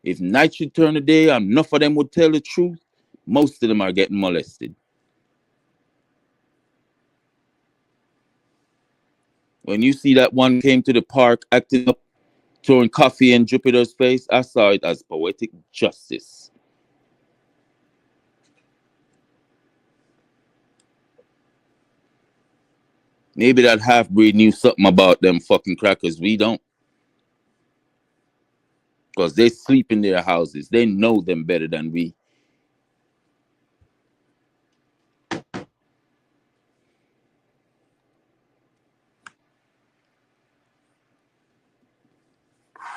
If night should turn the day, and enough of them would tell the truth, most of them are getting molested. When you see that one came to the park acting up, throwing coffee in Jupiter's face, I saw it as poetic justice. Maybe that half breed knew something about them fucking crackers. We don't. Because they sleep in their houses. They know them better than we.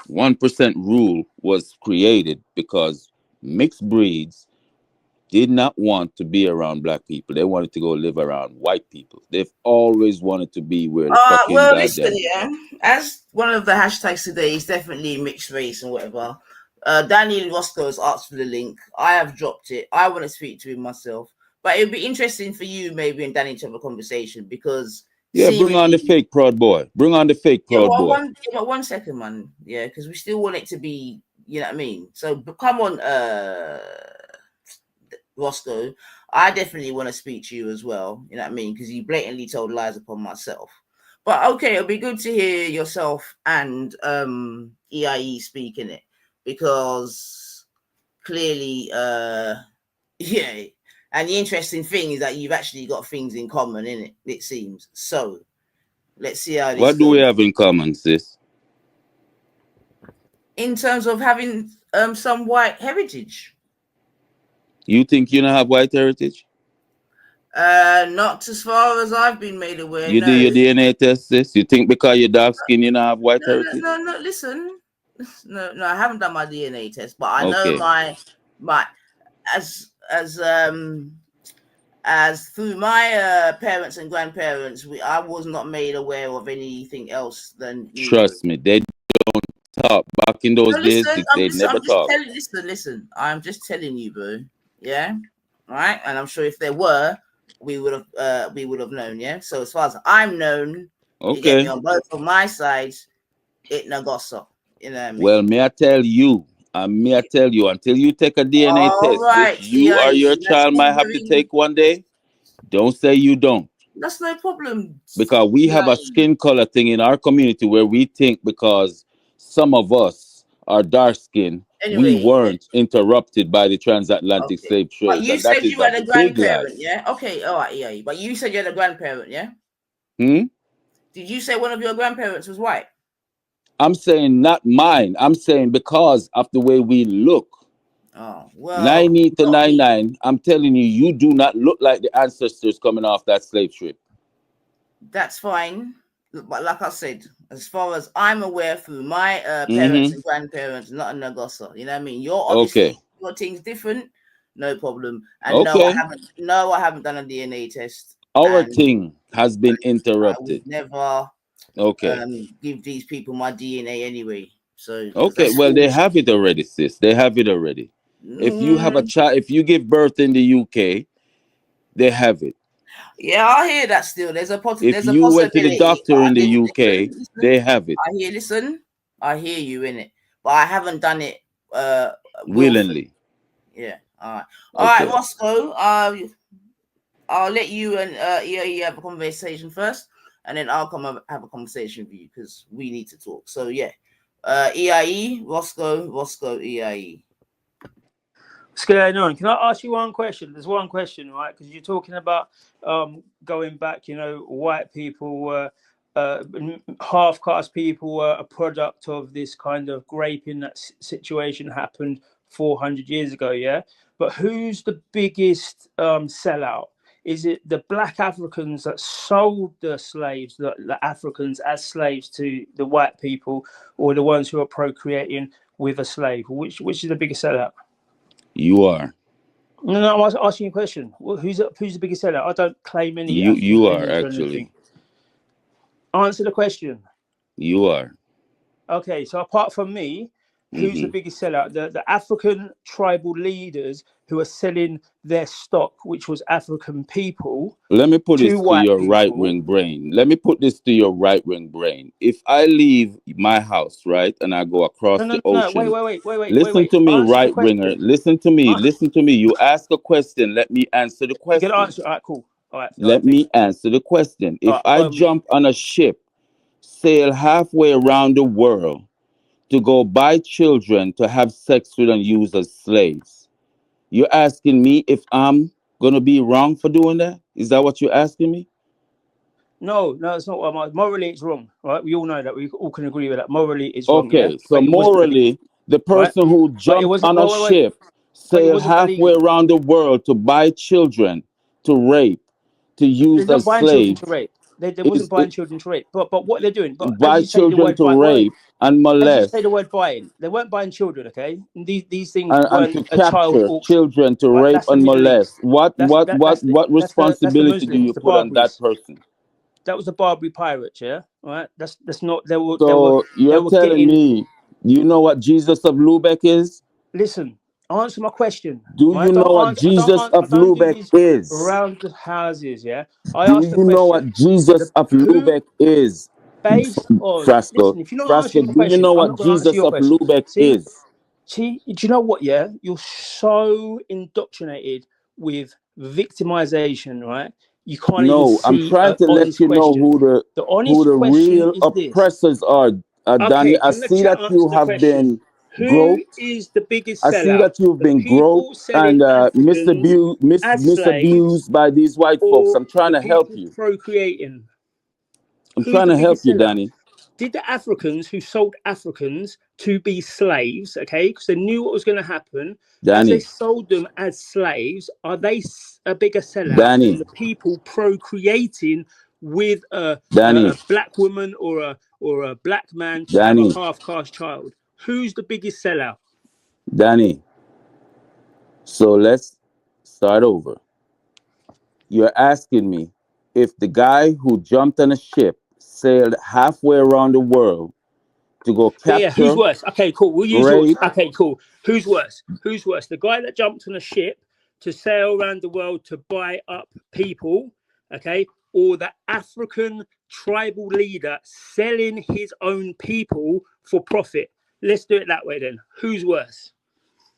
%1 rule was created because mixed breeds did not want to be around black people. They wanted to go live around white people. They've always wanted to be where the fucking Well, listen, goddamn. yeah. As one of the hashtags today is definitely mixed race and whatever. Daniel Roscoe has asked for the link. I have dropped it. I want to speak to him myself. But it would be interesting for you, maybe, and Danny to have a conversation because Yeah, bring on the fake proud boy. Bring on the fake proud boy. One second, man. Yeah, because we still want it to be, you know what I mean? So come on, Roscoe. I definitely want to speak to you as well. You know what I mean? Because you blatantly told lies upon myself. But okay, it'll be good to hear yourself and EIE speaking it because clearly, yeah. And the interesting thing is that you've actually got things in common, in it seems. So let's see how this What do we have in common, sis? In terms of having some white heritage. You think you don't have white heritage? Not as far as I've been made aware. You do your DNA test, sis? You think because you're dark skin you don't have white heritage? No, listen. No, I haven't done my DNA test, but I know my as through my parents and grandparents, I was not made aware of anything else than. Trust me, they don't talk back in those days. They never talk. Listen. I'm just telling you, bro. Yeah, right. And I'm sure if there were, we would have known. Yeah. So as far as I'm known, okay, on both of my sides, it no gossip. You know what I mean? Well, may I tell you, until you take a DNA test, which you or your child might have to take one day, don't say you don't. That's no problem. Because we have a skin color thing in our community where we think because some of us are dark skinned, we weren't interrupted by the transatlantic slave trade. But you said you had a grandparent, yeah? Okay, all right, yeah. But you said you had a grandparent, yeah? Did you say one of your grandparents was white? I'm saying not mine. I'm saying because of the way we look. Oh, well. 90 to 99, I'm telling you, you do not look like the ancestors coming off that slave ship. That's fine. But like I said, as far as I'm aware through my parents and grandparents, not a Nagosa. You know what I mean? You're obviously your thing's different, no problem. And no, I haven't done a DNA test. Our thing has been interrupted. I would never give these people my DNA anyway. So well, they have it already, sis. They have it already. If you have a child, if you give birth in the UK, they have it. Yeah, I hear that still. There's a possibility. If you went to the doctor in the UK, they have it. I hear you in it, but I haven't done it willingly. Yeah. All right, Roscoe. I'll let you and EIE have a conversation first, and then I'll come have a conversation with you because we need to talk. So yeah, EIE, Roscoe, EIE. What's going on? Can I ask you one question? There's one question, right? Because you're talking about going back, white people were half-caste people were a product of this kind of graping that situation happened 400 years ago, yeah? But who's the biggest sellout? Is it the black Africans that sold the slaves, the Africans as slaves to the white people, or the ones who are procreating with a slave? Which is the biggest sellout? You are. No, I was asking you a question. Who's the biggest seller? I don't claim any. You are actually. Answer the question. You are. Okay, so apart from me, Who's the biggest seller? The African tribal leaders who are selling their stock, which was African people. Let me put to this to white your people. right wing brain. Let me put this to your right wing brain. If I leave my house, right, and I go across the No. ocean, Wait. listen to me, Answer the right winger. question. Listen to me. Listen to me. You ask a question. Let me answer the You get an question. answer. All right, cool. All right, Let thanks. me answer the question. All If right, I jump on a ship, sail halfway around the world to go buy children to have sex with and use as slaves, you're asking me if I'm gonna be wrong for doing that? Is that what you're asking me? No, it's not. Morally, it's wrong, right? We all know that. We all can agree with that. Morally, it's wrong, yeah. Okay, so But it wasn't illegal, morally, the right? person who But it jumped wasn't. on a Wait. ship, But it sailed wasn't halfway illegal. around the world to buy children, to rape, to use They're not as buying children slaves, to rape. They wasn't is buying it children to rape. But what they're doing. But as buy you say the children word to rape and as you say molest the word buying, they weren't buying children. Okay, and these things and weren't to a child capture auction, children to right? rape That's the and Middle East. molest? What That's the responsibility do Muslims, you the put on that Barbaries. person? That was the Barbary pirates, yeah. Right. That's not. They So you're were telling getting. me you know what Jesus of Lubeck is? Listen, answer my question. Do Right? you know what Jesus I of don't do Lubeck these is? round the houses. Yeah. I Do asked the you know what question. Jesus of Who, Lubeck is? based on, Frasco. listen, if you're not Frasco, answering the do you question, know I'm what not going to answer Jesus your of question. Lubeck See, is? do you know what? Yeah, you're so indoctrinated with victimization, right? You can't even No, I'm see trying an to let honest you know question. The who honest the question real is this. oppressors are. Danny, Okay, I can the see chat that answer you the have question? been Who groped. is the biggest I see seller? that you've The been groped people and selling Africans as slaves misabused by these white folks. or I'm trying the to help people you. procreating? I'm Who's trying the to help biggest you, seller? Danny. Did the Africans who sold Africans to be slaves, okay, because they knew what was going to happen, as they Danny, sold them as slaves, are they a bigger sellout than Danny, the people procreating with Danny, a black woman or a black man to have a Danny, half-caste child? Who's the biggest sellout? Danny. So let's start over. You're asking me if the guy who jumped on a ship, sailed halfway around the world to go Yeah. Who's capture, worse? Okay, cool. We'll use yours. rape. Okay, cool. Who's worse? Who's worse? The guy that jumped on a ship to sail around the world to buy up people, okay, or the African tribal leader selling his own people for profit? Let's do it that way then. Who's worse?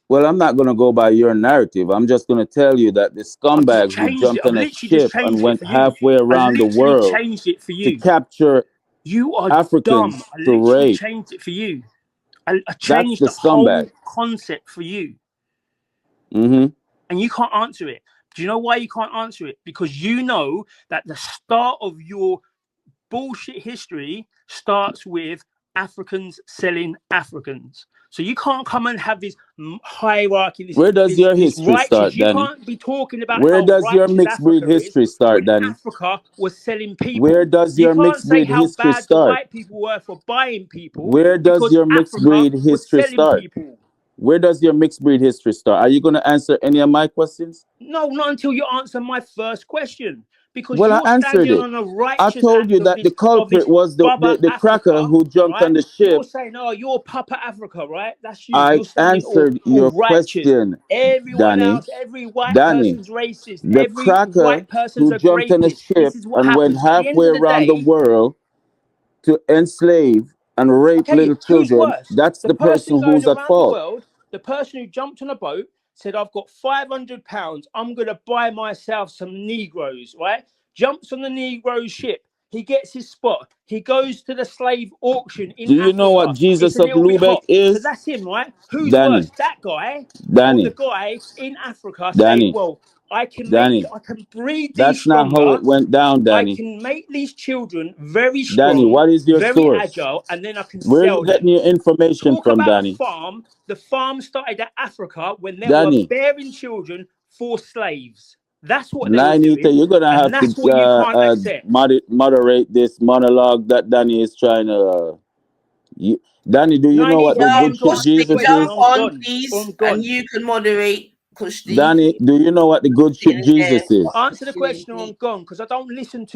Well, I'm not going to go by your narrative. I'm just going to tell you that the I've just scumbag who changed it. jumped I've on a literally just ship and changed it went for you. halfway I around the literally world changed it for to you. capture You are dumb. Africans I to literally rape, changed it for you. I that's changed the the whole scumbag. concept for you. Hmm. And you can't answer it. Do you know why you can't answer it? Because you know that the start of your bullshit history starts with Africans selling Africans. So you can't come and have this hierarchy, Where does your this history righteous. start, You Danny? can't be talking about Where how does your righteous mixed breed Africa is history start, when Danny? Africa was selling Where people. does You your can't mixed say breed how history bad the start? white people were for buying people Where does because your mixed Africa breed was history selling start? people. Where does your mixed breed history start? Are you going to answer any of my questions? No, not until you answer my first question, because Well, I you're answered standing it. on a I righteous told you act that the of this culprit was Baba the cracker Africa, who jumped right? on the You're ship. saying, "Oh, you're Papa Africa, right? That's you. I You're standing answered all your righteous. question, Everyone Danny. else, every white Danny, person's racist. the Every cracker white person's who a jumped on a rapist. This ship is what and went happens. At the end halfway of the around the day, world to enslave and rape okay, little who's children, worse? that's The the person person going who's at around the fault. world, the person who jumped on a boat, said, I've got £500, I'm going to buy myself some Negroes, right? Jumps on the Negro ship. He gets his spot. He goes to the slave auction in Do you know what Africa. It's Jesus a of little bit Lubeck hot. So is? that's him, right? Who's Danny, worse, that guy or the Danny, guy in Africa saying, Danny, well, I can Danny. breed these That's not how stronger. it went down, I Danny. can make these children very Danny, strong, what is your very source? agile, and then I can Where are you sell getting them. your information Talk from, about a Danny? farm. The farm started at Africa when they were Danny, bearing children for slaves. That's what they was Nine, doing. you're gonna And have to that's what you can't accept. moderate this monologue that Danny is trying to. Danny, do you know what 90, the Yeah, good I'm ship gonna answer the Kushti, Jesus question. jump is? I'm on, gone. please, I'm and gone. you can moderate, Kushti. Danny, do you know what the good ship Jesus is? Answer the question or I'm gone, because I don't listen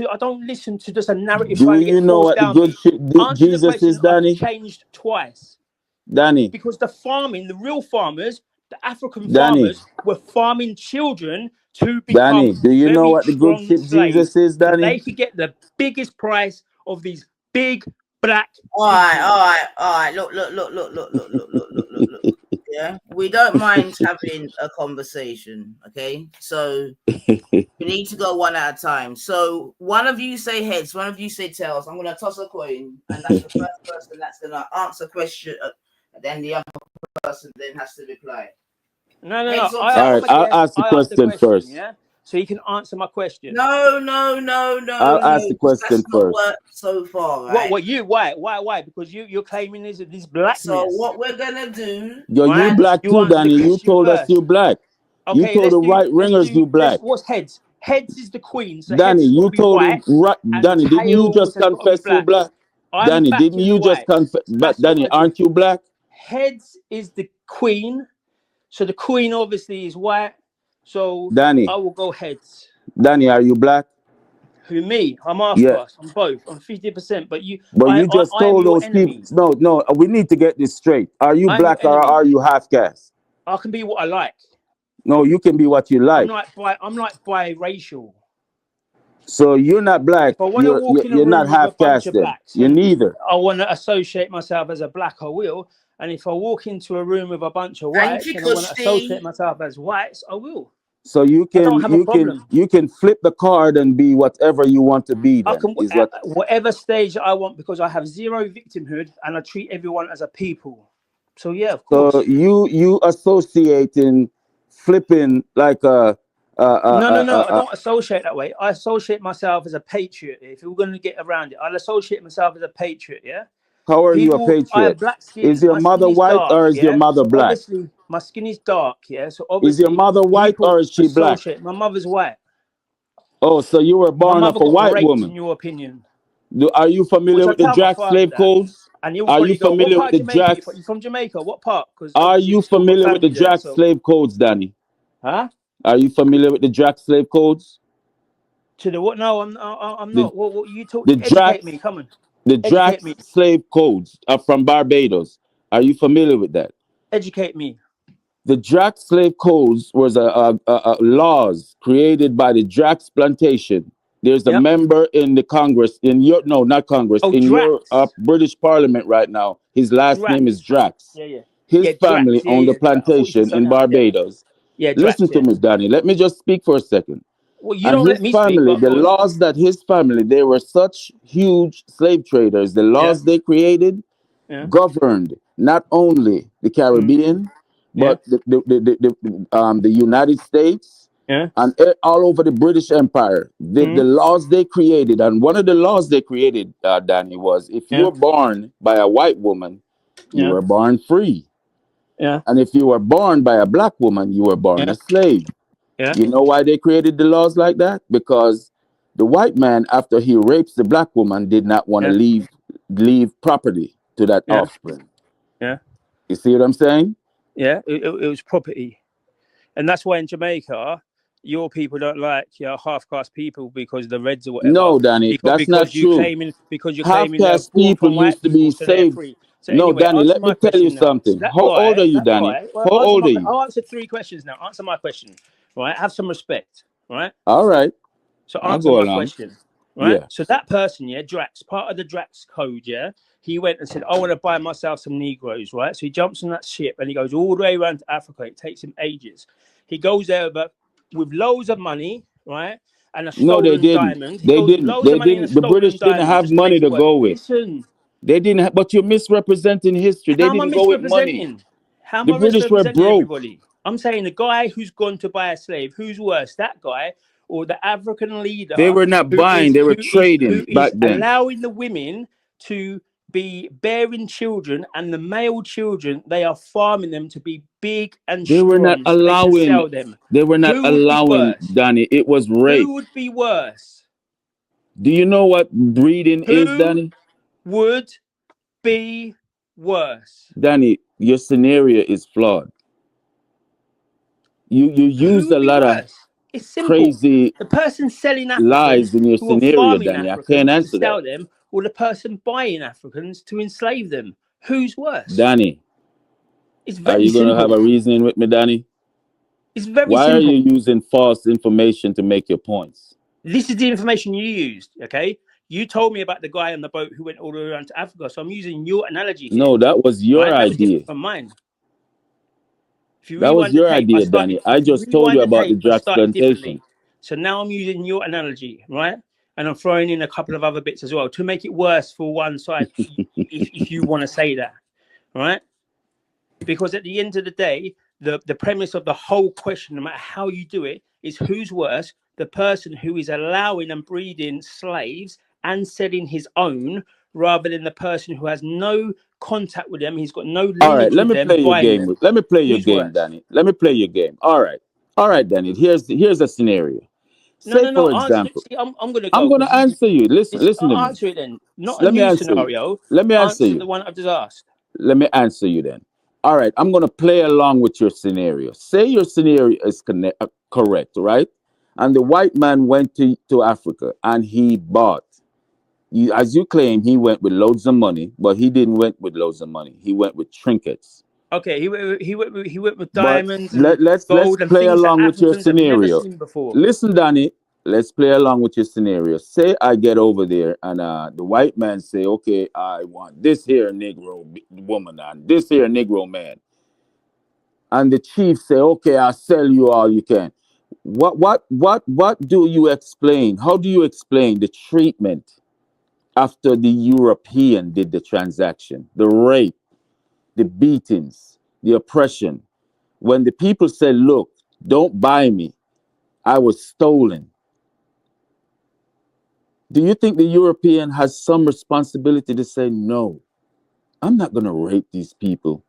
to just a narrative Do trying to get you know forced what the down good me. ship Answer the Jesus is, question. I've Danny? changed twice. Danny, because the farming, the real farmers, the African Danny, farmers, were farming children to Danny. become Do you know very what the good strong shit Jesus slaves, is, so they Danny? could get the biggest price of these big black All right, pigeons. all right, all right. Look. Yeah, we don't mind having a conversation. Okay, so we need to go one at a time. So one of you say heads, one of you say tails. I'm gonna toss a coin, and that's the first person that's gonna answer question. And then the other person then has to reply. No. Heads or All I'm right, a tails? I'll guest. ask the I asked the question question, first. yeah? So you can answer my question. No. I'll ask the question That's not first. worked so far, right? What you, why? Because you're claiming this So blackness, what we're gonna do, Yo, you right? and black You too, answer the Danny. You question told us first. you black. You Okay, told the right ringers you black. what's heads? Heads is the queen, so heads Danny, has got to you be told white, and Danny, didn't you tails just has got to be confess you black. black? I'm Danny, didn't backing the you just white. confess? But That's what Danny, I do. aren't you black? Heads is the queen, so the queen obviously is white. So Danny, I will go heads. Danny, are you black? Who me? I'm half Yeah. caste. I'm both. I'm 50%. But But you just I am told your those people. enemy. No, we need to get this straight. Are you I'm your black or enemy. are you half caste? I can be what I like. No, you can be what you like. I'm like biracial. So you're not black. If I want to walk in a You're not room with a half bunch caste of then. blacks You're and neither. I want to associate myself as a black, I will. And if I walk into a room with a bunch of thank whites you, and I want to associate Kushti. myself as whites, I will. So you I don't can have a problem. flip the card and be whatever you want to be. I Then can is at what. whatever stage I want because I have zero victimhood and I treat everyone as a people. So yeah, of So course. you associating flipping like No. I don't associate that way. I associate myself as a patriot. If we're going to get around it, I'll associate myself as a patriot. Yeah. How are you a I have patriot? black Is skin. your My skin mother is white dark. or is your Yeah. mother So black? obviously my skin is dark. Yeah. So Is your obviously mother white people or is she black? associate. My mother's white. Oh, so you were My born of mother a got white raped, in woman. your opinion. Are you Which familiar I with the tell my Drac father slave that. codes? And he'll Are you probably go, "What familiar part with of the Jamaica? Drax? You from Jamaica? What part?" Because Are obviously you he's still got familiar with the family there. Drac So, slave codes, Danny? huh? Are you familiar with the Drac slave codes? To the what? No, I'm The not. What you talk? the Educate Drax me. Come on, the educate Drax me. slave codes are from Barbados. Are you familiar with that? Educate me. The Drax slave codes was a laws created by the Drax plantation. There's a Yep. member in the Congress in your no, not Congress, Oh, in your Drax. British Parliament right now. His last name is Drax. Drax. Yeah. His Yeah, Drax. family owned a I thought you said plantation in something else. Yeah. Barbados. Yeah, Listen Drax. to Yeah. me, Danny. Let me just speak for a second. Well, you And don't let his me speak, family, but the go on. laws that his family, they were such huge slave traders. The Yeah. laws they created Yeah. governed not only the Mm. Caribbean, Yeah. but the United States Yeah. and all over the British Empire. The Mm. laws they created, and one of the laws they created, Danny, was if you Yeah. were born by a white woman, you Yeah. were born free. Yeah. And if you were born by a black woman, you were born Yeah. a slave. Yeah. You know why they created the laws like that? Because the white man, after he rapes the black woman, did not want to Yeah. leave property to that Yeah. offspring. Yeah. You see what I'm saying? Yeah. It was property. And that's why in Jamaica, your people don't like half caste people because the Reds or whatever. No, Danny, that's not true. Because you're Half claiming they're caste born people from white used to be people, so they're saved. free. So No, anyway, Danny, answer let me my tell you question now. So something. How old are you, Danny? Well, How answer old my. are you? I'll answer 3 questions now. Answer my question. Right. Have some respect. Right. All right, So I'll answer go my along. question. Right. Yeah. So that person, Drax, part of the Drax code, he went and said, "I want to buy myself some Negroes." Right. So he jumps on that ship and he goes all the way around to Africa. It takes him ages. He goes there, but with loads of money, right? And a No, they stolen didn't. diamond. He They goes with didn't. loads They of money and a didn't. The stolen British didn't diamond have just to make money it to work. go with. Listen, They didn't. But you're misrepresenting history. They how am I didn't go with money. misrepresenting? How am The I British were misrepresenting broke. everybody? I'm saying the guy who's gone to buy a slave, who's worse, that guy or the African They leader were not who buying. is They were who is trading who back is then. allowing the women to be bearing children and the male children, they are farming them to be big and They were not strong so they can allowing. sell them. They were not Who would be allowing, worse? Danny. It was rape. Who would be worse? Do you know what breeding is, Who Danny? would be worse? Danny, your scenario is flawed. You Who used a would be lot of worse? It's simple. crazy The person selling lies Africans in your who are scenario, farming Danny. I can't Africans to answer that. sell them, or the person buying Africans to enslave them. Who's worse? Danny, It's Are very you going to have simple. a reasoning with me, Danny? It's very Why are simple. you using false information to make your points? This is the information you used, okay? You told me about the guy on the boat who went all the way around to Africa, so I'm using your analogy here, No, that was your right? That was idea. different from mine. If you That was rewind the your tape, I idea, started. Danny. I If you just told rewind you the about the tape, I Drax started plantation. differently. So now I'm using your analogy, right? And I'm throwing in a couple of other bits as well to make it worse for one side, if you want to say that, right? Because at the end of the day, the premise of the whole question, no matter how you do it, is who's worse, the person who is allowing and breeding slaves and selling his own, rather than the person who has no contact with them, he's got no All right, lineage let with me them, play your buying game. them. Let me play your Who's game, worse? Danny. Let me play your game. All right, Danny. Here's a scenario. No, Say, no, no. for Answer it. example, See, I'm going to I'm go gonna because answer you. Listen to me. answer it then. Not a Let me new answer you. scenario. Let me answer Answer you. the one I've just asked. Let me answer you then. All right, I'm gonna play along with your scenario. Say your scenario is correct, right? And the white man went to Africa and he bought. You, as you claim, he went with loads of money, but he didn't went with loads of money. He went with trinkets. Okay, he went with But diamonds and let's gold and play things that along with your Africans have never scenario. seen before. Listen, Danny. Let's play along with your scenario. Say I get over there and the white man say, "Okay, I want this here Negro woman and this here Negro man," and the chief say, "Okay, I'll sell you all you can." What do you explain? How do you explain the treatment after the European did the transaction, the rape, the beatings, the oppression? When the people said, "Look, don't buy me, I was stolen." Do you think the European has some responsibility to say, "No, I'm not going to rape these people.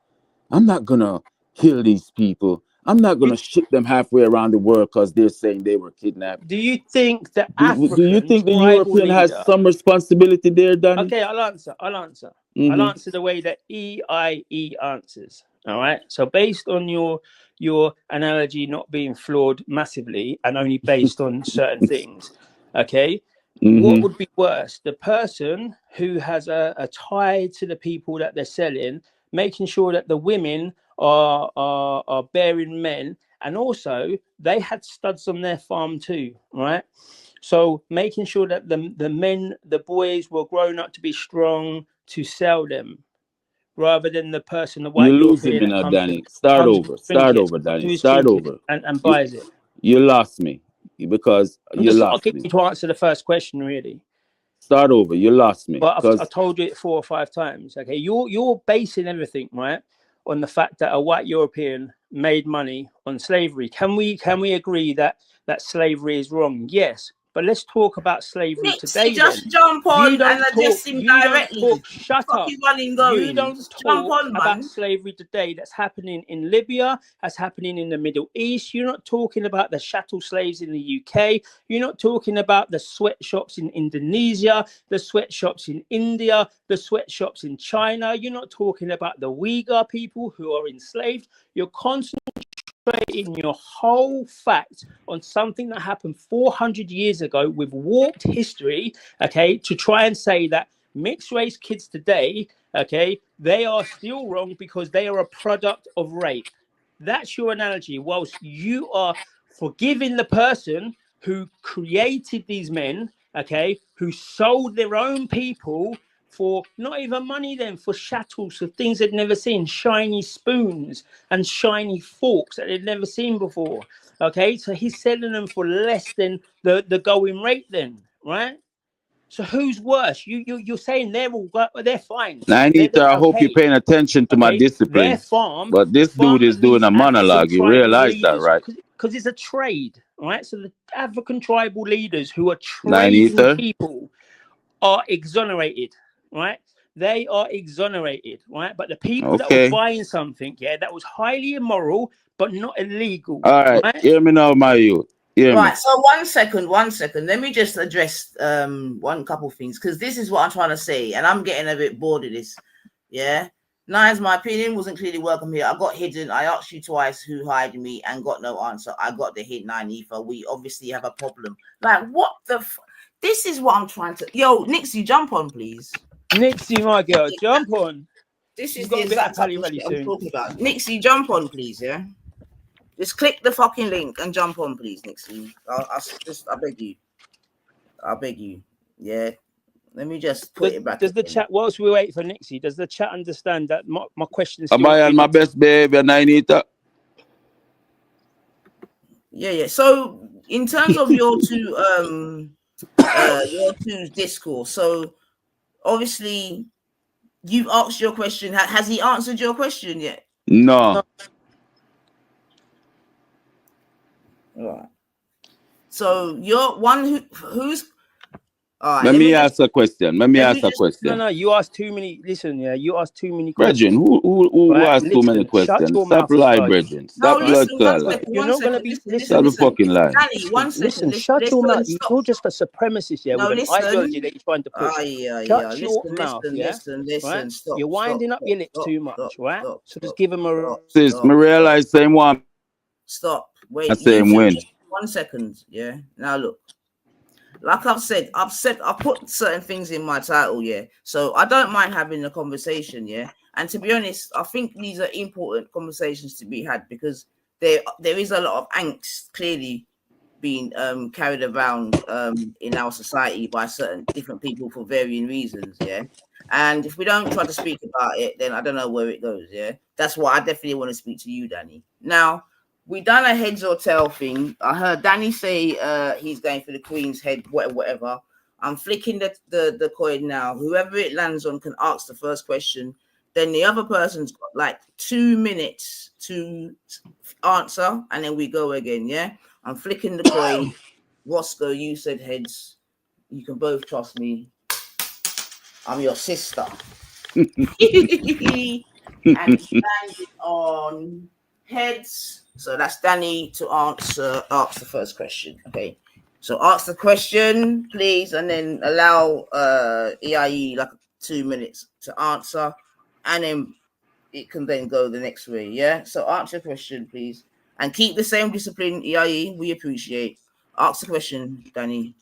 I'm not going to kill these people. I'm not going Do, to ship them halfway around the world because they're saying they were kidnapped"? do you think the Do you African think the tribal European has leader? some responsibility there, Danny? Okay, I'll answer. I'll answer. I'll Mm-hmm. answer the way that EIE answers. All right. So based on your analogy not being flawed massively and only based on certain things, okay, what Mm-hmm. would be worse? The person who has a tie to the people that they're selling, making sure that the women are bearing men, and also they had studs on their farm too, right? So making sure that the men, the boys were grown up to be strong to sell them, rather than the person, the You're white losing European me that now, comes Danny. Start comes with over. Start trinkets, over, Danny. to his Start trinkets over. and You buys it. you lost me because I'm you just I'll lost keep me. you to answer the first question really. Start over. You lost me But I because told you it 4 or 5 times. Okay, you're basing everything right on the fact that a white European made money on slavery. Can we agree that slavery is wrong? Yes, but let's talk about slavery Nixie, today. Then just jump you on and don't talk. address him You don't directly. talk. Shut Fuck up. you running You going. don't Just jump talk on, about man. slavery today that's happening in Libya, that's happening in the Middle East. You're not talking about the chattel slaves in the UK. You're not talking about the sweatshops in Indonesia, the sweatshops in India, the sweatshops in China. You're not talking about the Uyghur people who are enslaved. You're constantly in your whole fact on something that happened 400 years ago with warped history, okay, to try and say that mixed race kids today, okay, they are still wrong because they are a product of rape. That's your analogy. Whilst you are forgiving the person who created these men, okay, who sold their own people for not even money, then for chattels, for things they'd never seen, shiny spoons and shiny forks that they'd never seen before. Okay, so he's selling them for less than the going rate, then, right? So who's worse? You're saying they're fine. Anita, They're I hope you're okay. paying attention to my Okay, their discipline. farm, But the this dude farm is that doing these a African monologue. You tribal realize that, leaders, right? because it's a trade, right? So the African tribal leaders who are trading Anita? people are exonerated, right? They are exonerated, right? But the people that were Okay. buying something, yeah, that was highly immoral but not illegal, All right. right? Hear me now, my youth. Hear me. Right, so 1 second. Let me just address one couple things because this is what I'm trying to say, and I'm getting a bit bored of this. Yeah. Nice, my opinion wasn't clearly welcome here. I got hidden. I asked you twice who hired me and got no answer. I got the hit 9 ether. We obviously have a problem. Like, what the this is what I'm trying to. Yo, Nix, you jump on, please. Nixie, my girl, jump on. This You've is the got a bit of exact type Pally of Rally shit I'm soon. talking about. Nixie, jump on, please, yeah? Just click the fucking link and jump on, please, Nixie. I beg you. I beg you. Yeah. Let me just put it back Does the again. chat, whilst we wait for Nixie, does the chat understand that my question is I'm still on my best behavior, Nainita. Yeah. So in terms of your two discourse, so obviously you've asked your question. Has he answered your question yet? No. Right. So you're one who's all right. Let Let me me just ask a question. Let me ask a question. No, you asked too many. Listen, yeah, you asked too many Brethren, questions. who Right? asked too many Listen, shut questions? your Stop mouth as lying, well. Yeah? brethren. no. Stop Right? blood Listen, one color. second. You're One not gonna second. be. Stop the fucking lie. Danny, one second. Listen, shut your mouth. Stop. You're just a supremacist, yeah, No, with an ideology listen. that you're trying to push. Yeah. Shut your mouth, yeah. Right? Listen. You're winding up your lips too much, right? So just give them a. Sis, me realize same one. Stop. I Wait, you same two, win. just 1 second. Yeah. Now look. Like I've put certain things in my title, yeah. So I don't mind having a conversation, yeah. And to be honest, I think these are important conversations to be had because there is a lot of angst clearly being carried around in our society by certain different people for varying reasons, yeah. And if we don't try to speak about it, then I don't know where it goes, yeah. That's why I definitely want to speak to you, Danny. Now, we done a heads or tail thing. I heard Danny say he's going for the Queen's head, whatever. I'm flicking the coin now. Whoever it lands on can ask the first question. Then the other person's got like 2 minutes to answer, and then we go again, yeah? I'm flicking the coin. Roscoe, you said heads. You can both trust me. I'm your sister. And it's landed on heads. So that's Danny to ask the first question. Okay. So ask the question, please, and then allow EIE like 2 minutes to answer, and then it can then go the next way. Yeah. So answer the question, please, and keep the same discipline, EIE. We appreciate. Ask the question, Danny.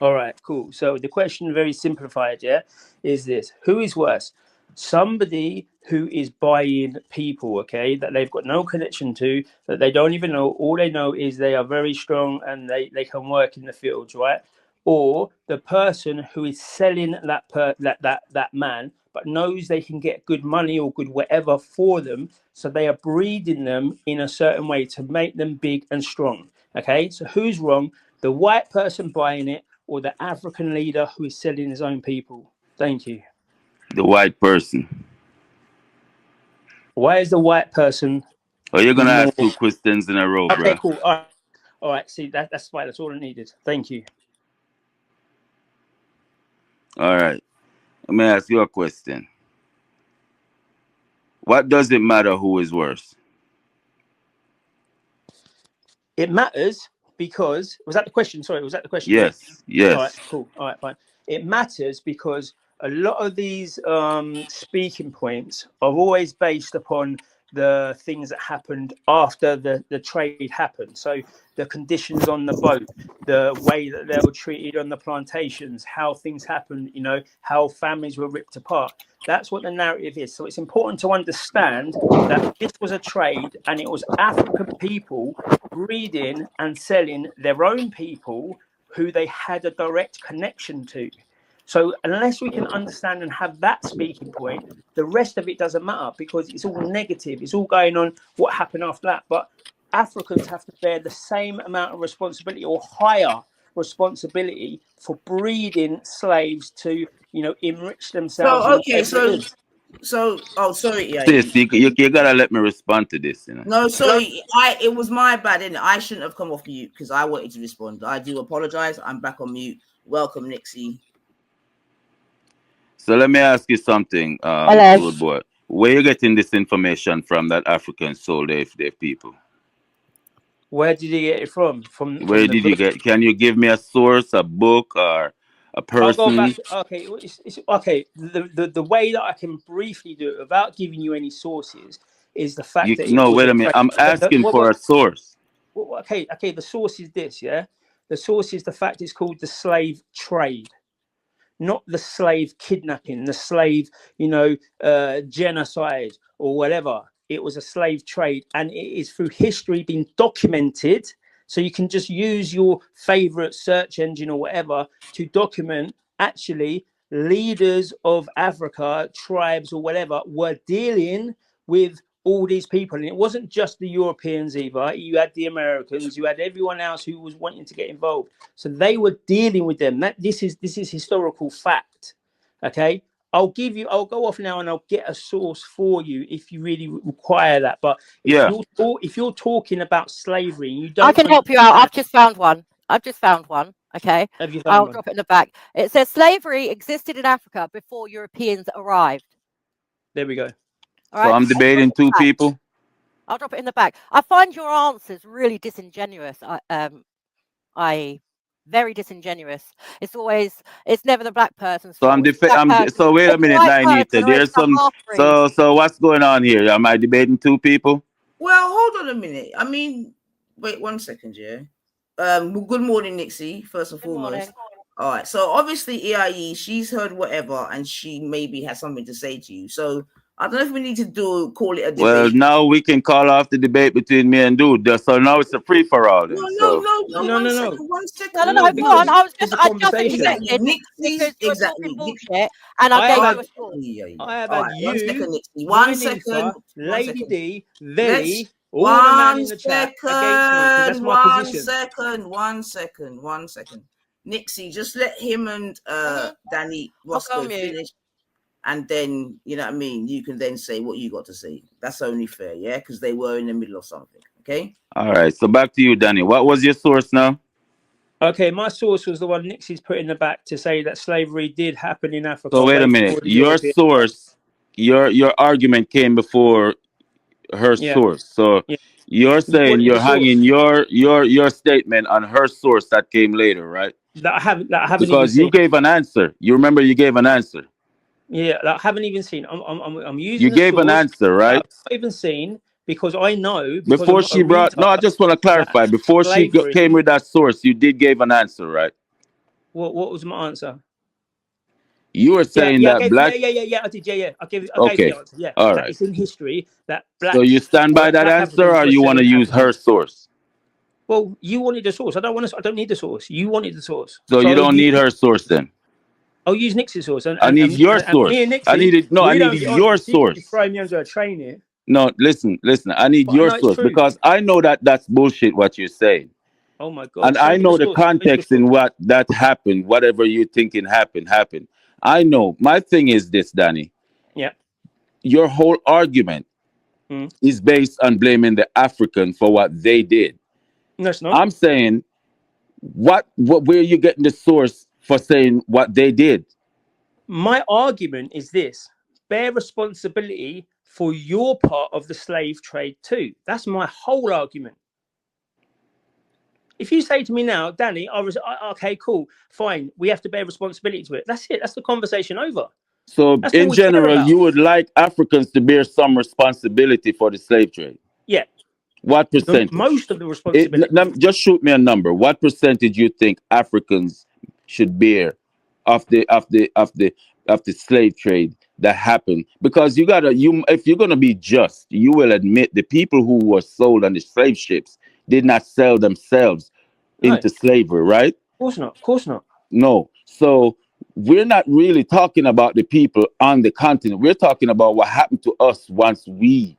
All right, cool. So the question, very simplified, yeah, is this: who is worse? Somebody who is buying people, okay, that they've got no connection to, that they don't even know. All they know is they are very strong and they can work in the fields, right? Or the person who is selling that man, but knows they can get good money or good whatever for them, so they are breeding them in a certain way to make them big and strong. Okay, so who's wrong? The white person buying it or the African leader who is selling his own people? Thank you. The white person. Why is the white person Oh, you're gonna more? ask 2 questions in a row, Okay, bruh. cool. All right. See, that's fine. That's all I needed. Thank you. All right. Let me ask you a question. What does it matter who is worse? It matters because was that the question? Sorry, was that the question? Yeah. Yes. All right, Yes. cool. All right, fine. It matters because a lot of these speaking points are always based upon the things that happened after the trade happened. So the conditions on the boat, the way that they were treated on the plantations, how things happened, how families were ripped apart. That's what the narrative is. So it's important to understand that this was a trade and it was African people breeding and selling their own people who they had a direct connection to. So unless we can understand and have that speaking point, the rest of it doesn't matter because it's all negative. It's all going on what happened after that. But Africans have to bear the same amount of responsibility or higher responsibility for breeding slaves to, enrich themselves So in okay, whatever it is. sorry, EIE. Sis, you gotta let me respond to this. No, sorry, it was my bad, innit? I shouldn't have come off mute because I wanted to respond. I do apologize. I'm back on mute. Welcome, Nixie. So let me ask you something, Hello. good boy. Where you getting this information from that Africans sold their people? Where did you get it from? Where From the did you book? get? Can you give me a source, a book, or a I'll go person? back. Okay, it's okay. The way that I can briefly do it without giving you any sources is the fact that it No, was wait a a minute. trade. I'm asking for a source. Okay. The source is this. Yeah, the source is the fact it's called the slave trade. not the slave kidnapping, the slave, genocide or whatever. It was a slave trade, and it is through history been documented. So you can just use your favorite search engine or whatever to document actually leaders of Africa, tribes or whatever, were dealing with all these people. And it wasn't just the Europeans either. You had the Americans, you had everyone else who was wanting to get involved. So they were dealing with them. This is historical fact. Okay. I'll go off now and I'll get a source for you if you really require that. But if you're talking about slavery and you don't, I can help you out. I've just found one. Okay. Have you found I'll one? drop it in the back. It says slavery existed in Africa before Europeans arrived. There we go. All right. So I'm debating two people. I'll drop it in the back. I find your answers really disingenuous. Very didisingenuous. It's never the black person's fault. So wait a minute, Nainita. There's some. So what's going on here? Am I debating two people? Well, hold on a minute. I mean, wait 1 second, yeah. Good morning, Nixie. First and foremost. Morning. All right. So obviously, EIE, she's heard whatever, and she maybe has something to say to you. So I don't know if we need to call it a debate. Well, now we can call off the debate between me and Dude. So now it's a free for all. No. 1 second. No. Go on. I just interjected because you're talking bullshit, and I gave you a story. I have had you, 1 second, Nixie. 1 second, Lady D, Velly, all the man in the chat against me. That's my position. 1 second. Nixie, just let him and Danny Roscoe finish. And then, you know what I mean? You can then say what you got to say. That's only fair, yeah? Because they were in the middle of something, okay? All right. So back to you, Danny. What was your source now? Okay, my source was the one Nixie's put in the back to say that slavery did happen in Africa. So wait a minute. Your source, your argument came before her source. So you're saying you're hanging your statement on her source that came later, right? That I haven't because you gave an answer. You remember you gave an answer. Yeah, I haven't even seen. I'm using. You gave an answer, right? I've not even seen because I know. Before she brought. No, I just want to clarify. Before she came with that source, you did give an answer, right? What was my answer? You were saying that black. Yeah. I did. Yeah. I gave okay. the answer. Yeah. All right. It's in history that black. So you stand by that answer, or you want to use her source? Well, you wanted the source. I don't need the source. You wanted the source. So you don't need her source then. I'll use Nix's source. I need your source. I needed your source. You throw me under a train here. No, listen. I need your source because I know that's bullshit what you're saying. Oh my God. And I know the context in what that happened. Whatever you're thinking happened. I know. My thing is this, Danny. Yeah. Your whole argument is based on blaming the African for what they did. No, it's not. I'm saying, where are you getting the source for saying what they did? My argument is this: bear responsibility for your part of the slave trade too. That's my whole argument. If you say to me now, Danny, okay, cool, fine, we have to bear responsibility to it. That's it. That's the conversation over. So in general, you would like Africans to bear some responsibility for the slave trade? Yeah. What percentage? Most of the responsibility. Just shoot me a number. What percentage you think Africans should bear of the slave trade that happened? Because if you're gonna be just, you will admit the people who were sold on the slave ships did not sell themselves into slavery, right? Of course not. No. So we're not really talking about the people on the continent. We're talking about what happened to us once we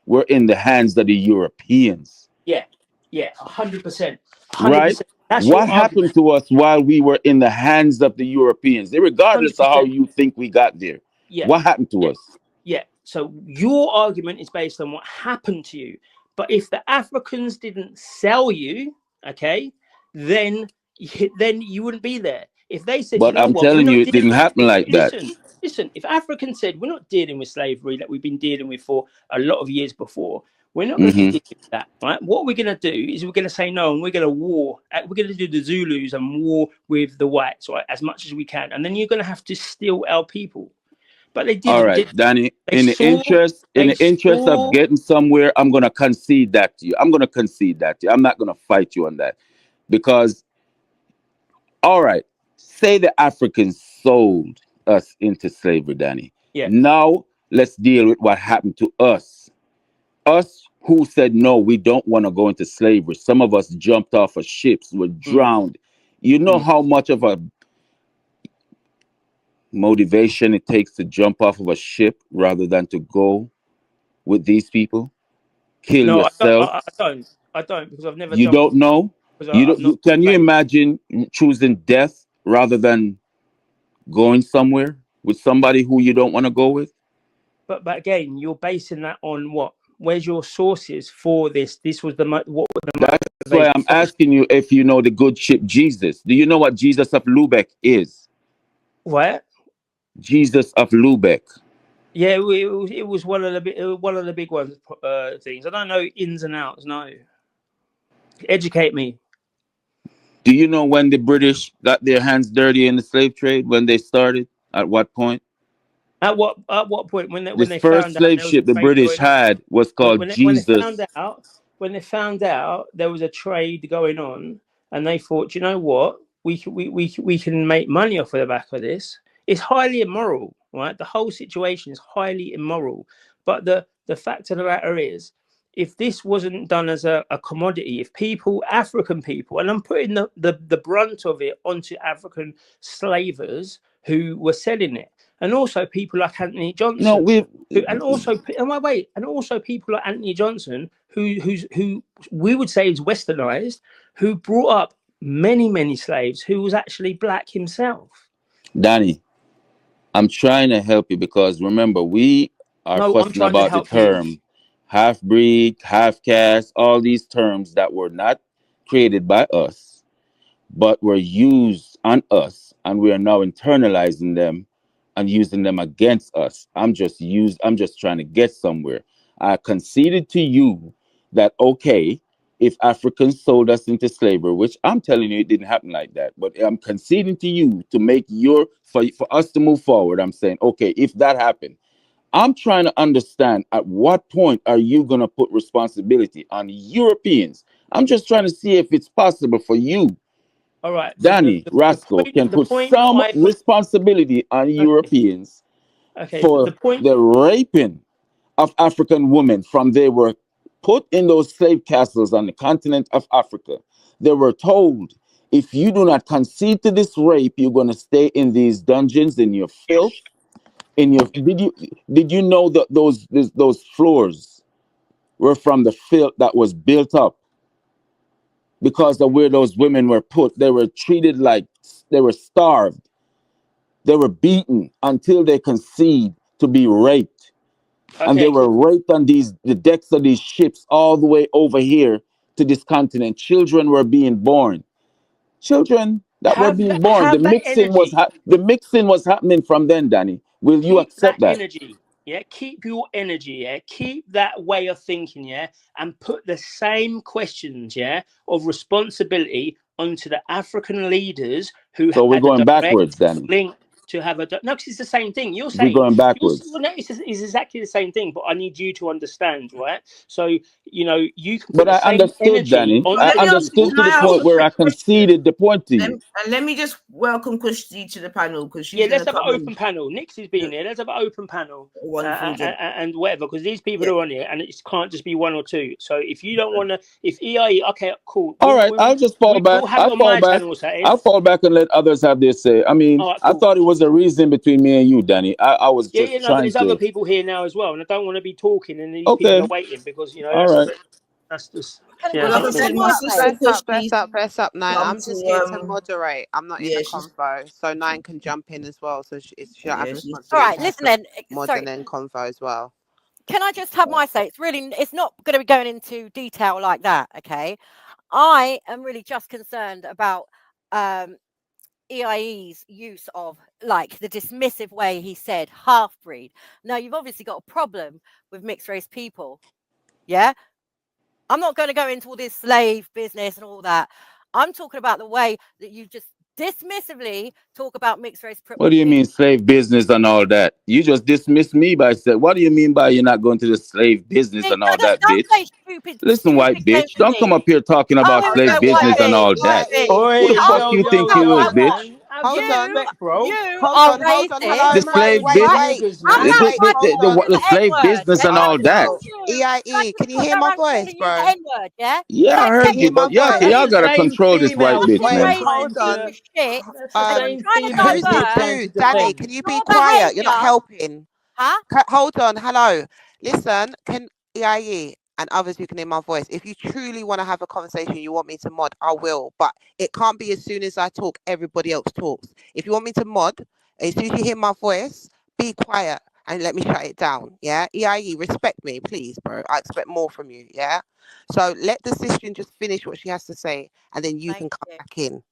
were in the hands of the Europeans. Yeah, 100%. Right? What happened to us while we were in the hands of the Europeans, regardless 100%. Of how you think we got there? Yeah. What happened to us? Yeah. So your argument is based on what happened to you. But if the Africans didn't sell you, okay, then you wouldn't be there. If they said, but I'm telling you, it didn't happen like that. Listen, if Africans said, we're not dealing with slavery that we've been dealing with for a lot of years before, we're not going to deal with that, right? What we're going to do is we're going to say no, and we're going to war. We're going to do the Zulus and war with the whites, right, as much as we can. And then you're going to have to steal our people. But they didn't. All right, Danny, in the interest of getting somewhere, I'm going to concede that to you. I'm not going to fight you on that. Because, all right, say the Africans sold us into slavery, Danny. Yeah. Now let's deal with what happened to us. Us who said no, we don't want to go into slavery. Some of us jumped off of ships, were drowned. You know how much of a motivation it takes to jump off of a ship rather than to go with these people? Kill No, yourself. I don't because I've never You jumped don't off know. because You I've not. don't. Can you imagine choosing death rather than going somewhere with somebody who you don't want to go with? But again, you're basing that on what? Where's your sources for this? This was what were the That's why I'm asking you if you know the good ship Jesus. Do you know what Jesus of Lubeck is? What? Jesus of Lubeck. Yeah, it was one of the big ones things. I don't know ins and outs. No, educate me. Do you know when the British got their hands dirty in the slave trade? When they started? At what point? At what point when This they first found out slave there was a ship the trade British going on? had was called When they Jesus. when they found out there was a trade going on, and they thought, you know what, we can make money off of the back of this. It's highly immoral, right? The whole situation is highly immoral. But the fact of the matter is, if this wasn't done as a commodity, if African people, and I'm putting the brunt of it onto African slavers who were selling it, and also people like Anthony Johnson, and also people like Anthony Johnson, who we would say is westernized, who brought up many slaves, who was actually black himself. Danny, I'm trying to help you because remember, we are fussing about the term half breed, half caste, all these terms that were not created by us, but were used on us, and we are now internalizing them and using them against us. I'm just trying to get somewhere. I conceded to you that okay, if Africans sold us into slavery, which I'm telling you it didn't happen like that, but I'm conceding to you to make for us to move forward. I'm saying, okay, if that happened, I'm trying to understand at what point are you going to put responsibility on Europeans? I'm just trying to see if it's possible for you, all right, Danny, Roscoe, can put some responsibility on Europeans for the raping of African women from they were put in those slave castles on the continent of Africa. They were told, if you do not concede to this rape, you're going to stay in these dungeons, in your filth, in your. Did you know that those floors were from the filth that was built up because of where those women were put? They were treated like they were starved. They were beaten until they conceded to be raped. And they were raped on the decks of these ships all the way over here to this continent. Children were being born. Children that were being born. The mixing was happening from then, Danny. Will you accept that? Energy. Yeah, keep your energy, yeah, keep that way of thinking, yeah, and put the same questions, yeah, of responsibility onto the African leaders who so we're going backwards, Danny. Link to have no, because it's the same thing. You're saying we're going backwards. It's exactly the same thing, but I need you to understand, right? So you know you can. But I understood, Danny. I understood to the point where I conceded the point to you. And let me just welcome Christy to the panel because she's let's have an open panel. Nix is being here. Let's have an open panel and whatever, because these people are on here, and it can't just be one or two. So if you don't want to, if EIE, okay, cool. All right, I'll just fall back. I'll fall back and let others have their say. I mean, right, cool. I thought it was a reason between me and you, Danny. I was just trying but there's other people here now as well, and I don't want to be talking and these people are waiting because that's just. Yeah. Press up, 9. I'm just here to moderate. I'm not in the convo, so 9 can jump in as well. So she have responsibility. All right, listen then. Modern and convo as well. Can I just have my say? It's not going to be going into detail like that. Okay, I am really just concerned about EIE's use of like the dismissive way he said half breed. Now you've obviously got a problem with mixed race people. Yeah. I'm not going to go into all this slave business and all that. I'm talking about the way that you just dismissively talk about mixed race. What do you mean slave business and all that? You just dismissed me by saying, what do you mean by you're not going to the slave business and all that, bitch? Listen, white bitch, don't come up here talking about slave business and all that. Who the fuck you think you is, bitch? Hold some on. respect, bro. You Hold are on. Hold on. racist. The Hello. slave Wait. business, Wait. Niggas, I'm Wait. man. not Wait. trying to Hold call on. you the the slave N-word. business Yeah? and I all haven't that. called Yo, you. I EIE. Can just you not hear go my around voice, calling you the bro? N-word, yeah? Yeah, I Take Can heard you that you, hear my but fucking yeah, That's voice? y'all the word. gotta same control this white female bitch, who Fucking are man. Wait. trying Hold racist piece on. to. of shit. That's the And you're Um. same trying to female Who's who are it divert. trying to? to Danny. defend. Can you be Your quiet? You're not behaviour, helping. huh? Hold on. Hello. Listen. Can EIE and others who can hear my voice? If you truly want to have a conversation, you want me to mod, I will. But it can't be as soon as I talk, everybody else talks. If you want me to mod, as soon as you hear my voice, be quiet and let me shut it down. Yeah. EIE, respect me, please, bro. I expect more from you. Yeah. So let the sister just finish what she has to say, and then you Thank can come you. back in,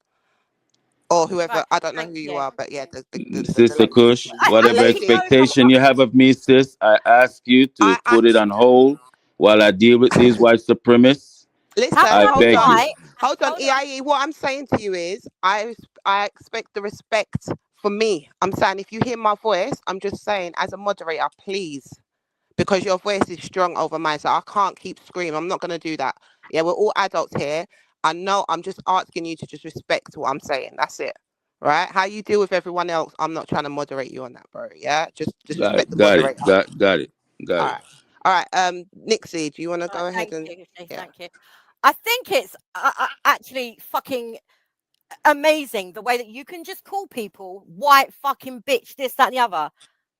or whoever. Right, I don't know thank who you you. are, but yeah, the Sister lady. Kush, The I whatever think it lady. goes from expectation you have of me, sis, I ask you to I put it on actually hold while I deal with these white supremacists. how listen. I come Hold beg on, you. white? hold on. Hold on. EIE. What I'm saying to you is, I expect the respect for me. I'm saying if you hear my voice, I'm just saying as a moderator, please, because your voice is strong over mine, so I can't keep screaming. I'm not gonna do that. Yeah, we're all adults here. I know. I'm just asking you to just respect what I'm saying. That's it. Right? How you deal with everyone else, I'm not trying to moderate you on that, bro. Yeah, just Got respect it, the got it, moderator. got it, got All it. right, all right. Nixie, do you want to Right, go ahead thank and you. Okay, yeah? thank you. I think it's actually fucking amazing the way that you can just call people white fucking bitch, this, that, and the other.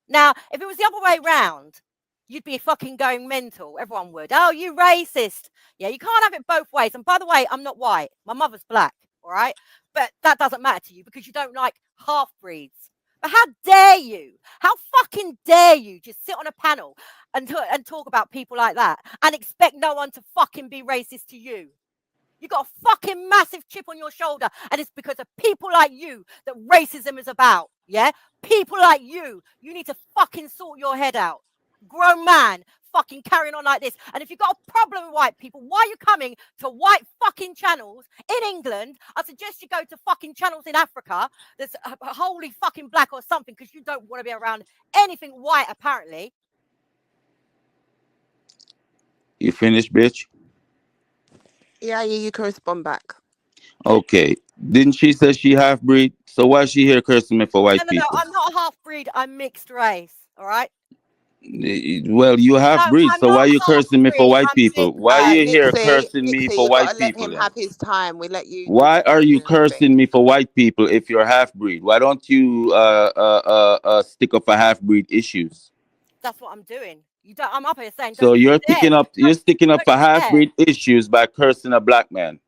Now, if it was the other way round, you'd be fucking going mental. Everyone would. Oh, you racist. Yeah, you can't have it both ways. And by the way, I'm not white. My mother's black. All right. But that doesn't matter to you because you don't like half breeds. But how dare you? How fucking dare you just sit on a panel and talk about people like that and expect no one to fucking be racist to you? You got a fucking massive chip on your shoulder, and it's because of people like you that racism is about. Yeah, people like you. You need to fucking sort your head out. Grown man, fucking carrying on like this. And if you've got a problem with white people, why are you coming to white fucking channels in England? I suggest you go to fucking channels in Africa that's wholly fucking black or something, because you don't want to be around anything white, apparently. You finished, bitch? Yeah, you can respond back. Okay. Didn't she say she half breed? So why she here cursing me for No, white no, no. people? I'm not a half breed. I'm mixed race. All right. Well, you No, half breed, I'm so not why you half cursing me for breed. white I'm people? mixed Why you race. here Nixie, cursing me Nixie, for you got white to let people him then? have his time. We let you Why are you speak. cursing me for white people if you're half breed? Why don't you stick up for half breed issues? That's what I'm doing. You don't. I'm up here saying, So don't you you're dare. picking up, you're sticking up Don't for you half dare. breed issues by cursing a black man.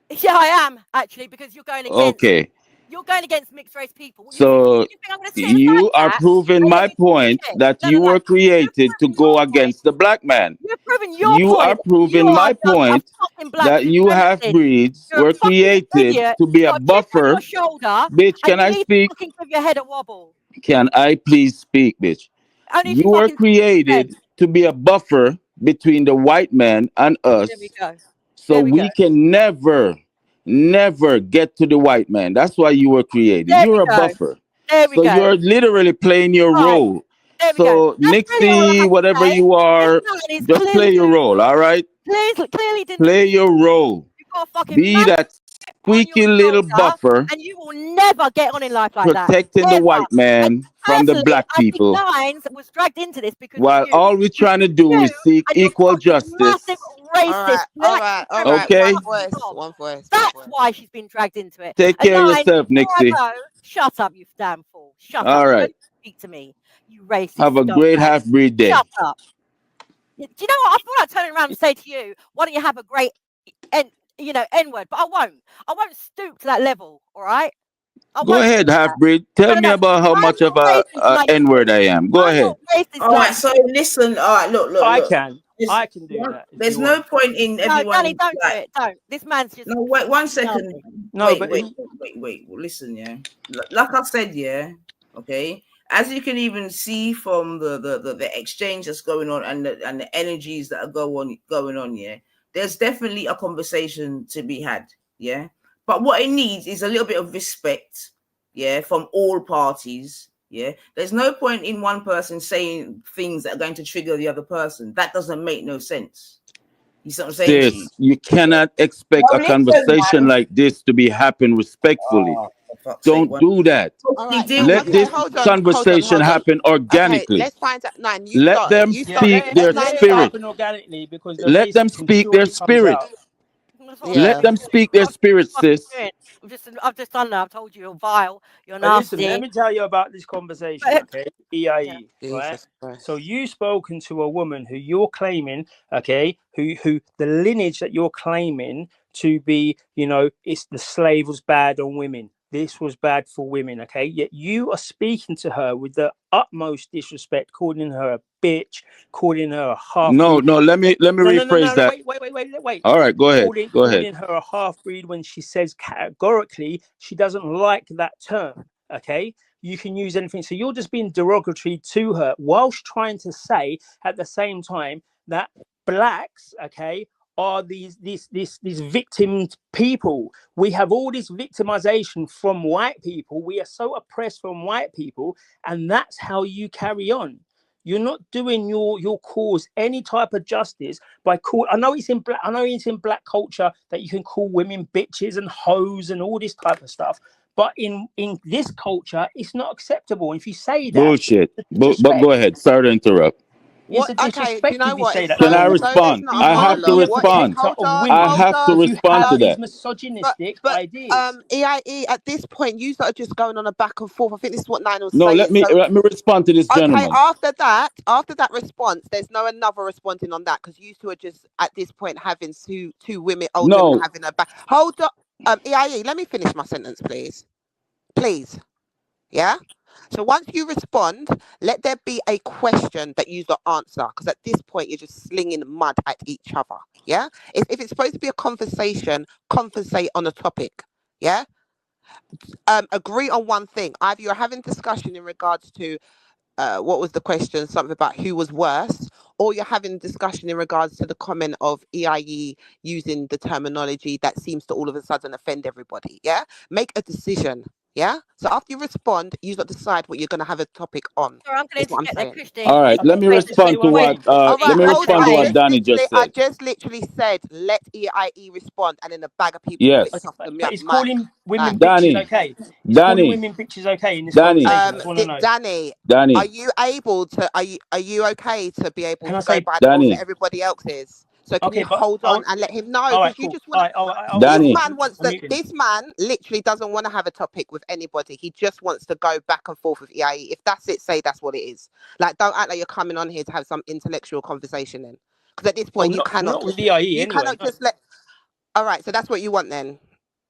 Yeah, I am actually, because you're going against. Okay. You're going against mixed race people. So You think I'm going to sit in the you side are chat proving and let my you talk point shit? that No, you no, no. were You're created to proving your go point. against the black man. You're proving your You point are that you proving are my just a point fucking black that you half supremacist. breeds You're a were fucking created idiot. to be You've a got a chip on your buffer. shoulder, Bitch, and can you I need to speak? fucking give your head a wobble. Can I please speak, bitch? Only if you You were fucking talk to your head. created to be a buffer between the white man and There we us, go. so There we go. we can never get to the white man. That's why you were created. There we You're a go. buffer. There we So go. you're literally playing your Right. role. There we go. So That's really all I Nixie, have to whatever say. you This are, man is just clearly play your role, delusional. all right? Clearly Play delusional. your role. You've got a fucking Be massive that chip on your squeaky little shoulder, buffer and you will never get on in life like that. protecting the Ever. white And man from the personally, black I think people, Nines was dragged into this because of while you. all we're trying to do You is seek and your equal fucking massive justice. All racist right, all black right, all right. supremacist Okay? One fucking voice, knob. one voice, one That's voice. why she's been dragged into it. Take And care of Nines, yourself, before I Nixie. go, shut up, you damn fool. Shut All up. Don't right. speak to me, you racist Have a great scumbag. half breed day. Shut up. Do you know what? I feel like turning around and say to you, why don't you have a great N-word? But I won't. I won't stoop to that level, all right? I Go won't ahead, do half that. breed. No, Tell no, me no. about how I'm much of not a, racist like N word you. I am. Go I'm not ahead. racist All right, like so you. listen. All right, I look. can. I can do that if There's you no want. point in No, Danny, everyone don't do like. it. Don't. This man's just No, wait one fucking second. nasty. No, but he, Wait. Well, listen, yeah. Like I said, yeah. Okay. As you can even see from the exchange that's going on and the energies that are going on, yeah. There's definitely a conversation to be had, yeah. But what it needs is a little bit of respect, yeah, from all parties. Yeah, there's no point in one person saying things that are going to trigger the other person. That doesn't make no sense. You see what I'm saying to you? Sis, you cannot expect No, a listen, conversation man. like this to be happen respectfully. Oh, for Fuck's sake, Don't do that. All right. deal Let with Okay, it. this hold on, conversation hold on. happen Okay, organically. let's find out. Nine, you Let start it. them You Yeah, start speak it. their Nine, let it start. spirit. happen organically because the Let them racist speak their surely comes spirit. out. That's what I'm Yeah. Let them speak their That's what spirit, I'm fucking sis. doing. I've just done that. I've told you you're vile, you're Listen, let nasty. me tell you about this conversation, But, okay? yeah. EIE, right? Jesus Christ. So you've spoken to a woman who you're claiming, okay, who the lineage that you're claiming to be, you know, it's the slave was bad on women. This was bad for women, okay? Yet you are speaking to her with the utmost disrespect, calling her a bitch, calling her a half No, breed. no. Let me No, rephrase that. Wait. All right, go ahead. Go ahead. Calling her a half breed when she says categorically she doesn't like that term. Okay, you can use anything. So you're just being derogatory to her whilst trying to say at the same time that blacks, okay, are these victimed people. We have all this victimization from white people. We are so oppressed from white people, and that's how you carry on. You're not doing your cause any type of justice by call. I know it's in black culture that you can call women bitches and hoes and all this type of stuff. But in this culture, it's not acceptable. If you say that, Bullshit. it's But disrespect. go ahead. Sorry to interrupt. It's What? a Okay. Do you disrespect know if you what? say It's that Can to I so. women. So there's respond? not You a I have can't to be a monologue. What? respond. protector Hold of on. I women Hold have to on. if you respond have to these that. misogynistic But ideas. EIE at this point, you are just going on a back and forth. I think this is what Nine was No, saying. So let me respond to this okay, gentleman. after that response, there's no another responding on that because you two are just at this point having two women, old women No, having a back. Hold on, EIE, let me finish my sentence, please. Please. Yeah. So once you respond, let there be a question that you don't answer because at this point you're just slinging mud at each other. Yeah. If it's supposed to be a conversation, conversate on a topic. Yeah. Agree on one thing. Either you're having discussion in regards to what was the question? Something about who was worse, or you're having discussion in regards to the comment of EIE using the terminology that seems to all of a sudden offend everybody. Yeah, make a decision. Yeah. So after you respond, you got to decide what you're going to have a topic on. Sorry, I'm going Is to what I'm interject there, saying. Christy. all right. Let me Wait, Let me say respond to one what thing. All let right, me hold on. respond to what Danny just I said. just literally said let EIE respond, and then a bag of people Yes. flicked off the But is mic. calling Right. women bitches Danny. okay? Is calling Danny. women bitches okay in this Danny. conversation? I just want to know. Danny, are Danny. you able to? Are you okay to be able Can I to go say, by the rules that Danny. everybody else is? So can you okay, but hold on and let him know? all right, Because you cool. just want to. I'll This Danny. man wants I'm to. muting. This man literally doesn't want to have a topic with anybody. He just wants to go back and forth with EIE. If that's it, say that's what it is. Like, don't act like you're coming on here to have some intellectual conversation then. Because at this Oh, point, you cannot not with just. EIE You anyway. cannot just let. All right, so that's what you want then.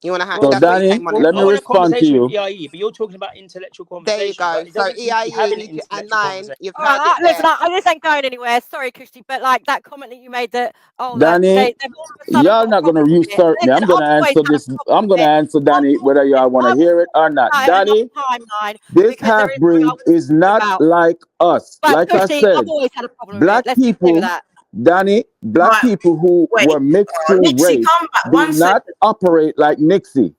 You want to have. So Well, That's what you Danny, came on here let I me for. want a respond to conversation with you. EIE, but you're talking about intellectual There you conversation, go. but it So doesn't seem to be having EIE an and intellectual Nine, conversation. you've all right, heard it listen, there. this ain't going anywhere. Sorry, Christy, but like that comment that you made that that Danny, they've all of a sudden y'all got a not gonna problem with it. usurp me. Listen, I'm gonna I've always answer had a this. problem I'm with gonna it. answer Danny whether y'all want to I will hear it or not. say Danny, another timeline this because there half is something I breed want to is talk not about. like us. But Like I Christy, I've said, always had a problem with it. black Let's just clear with people, that. Danny, black Right, people who wait. were mixed through Nixie, race come back do one not second. operate like Nixie.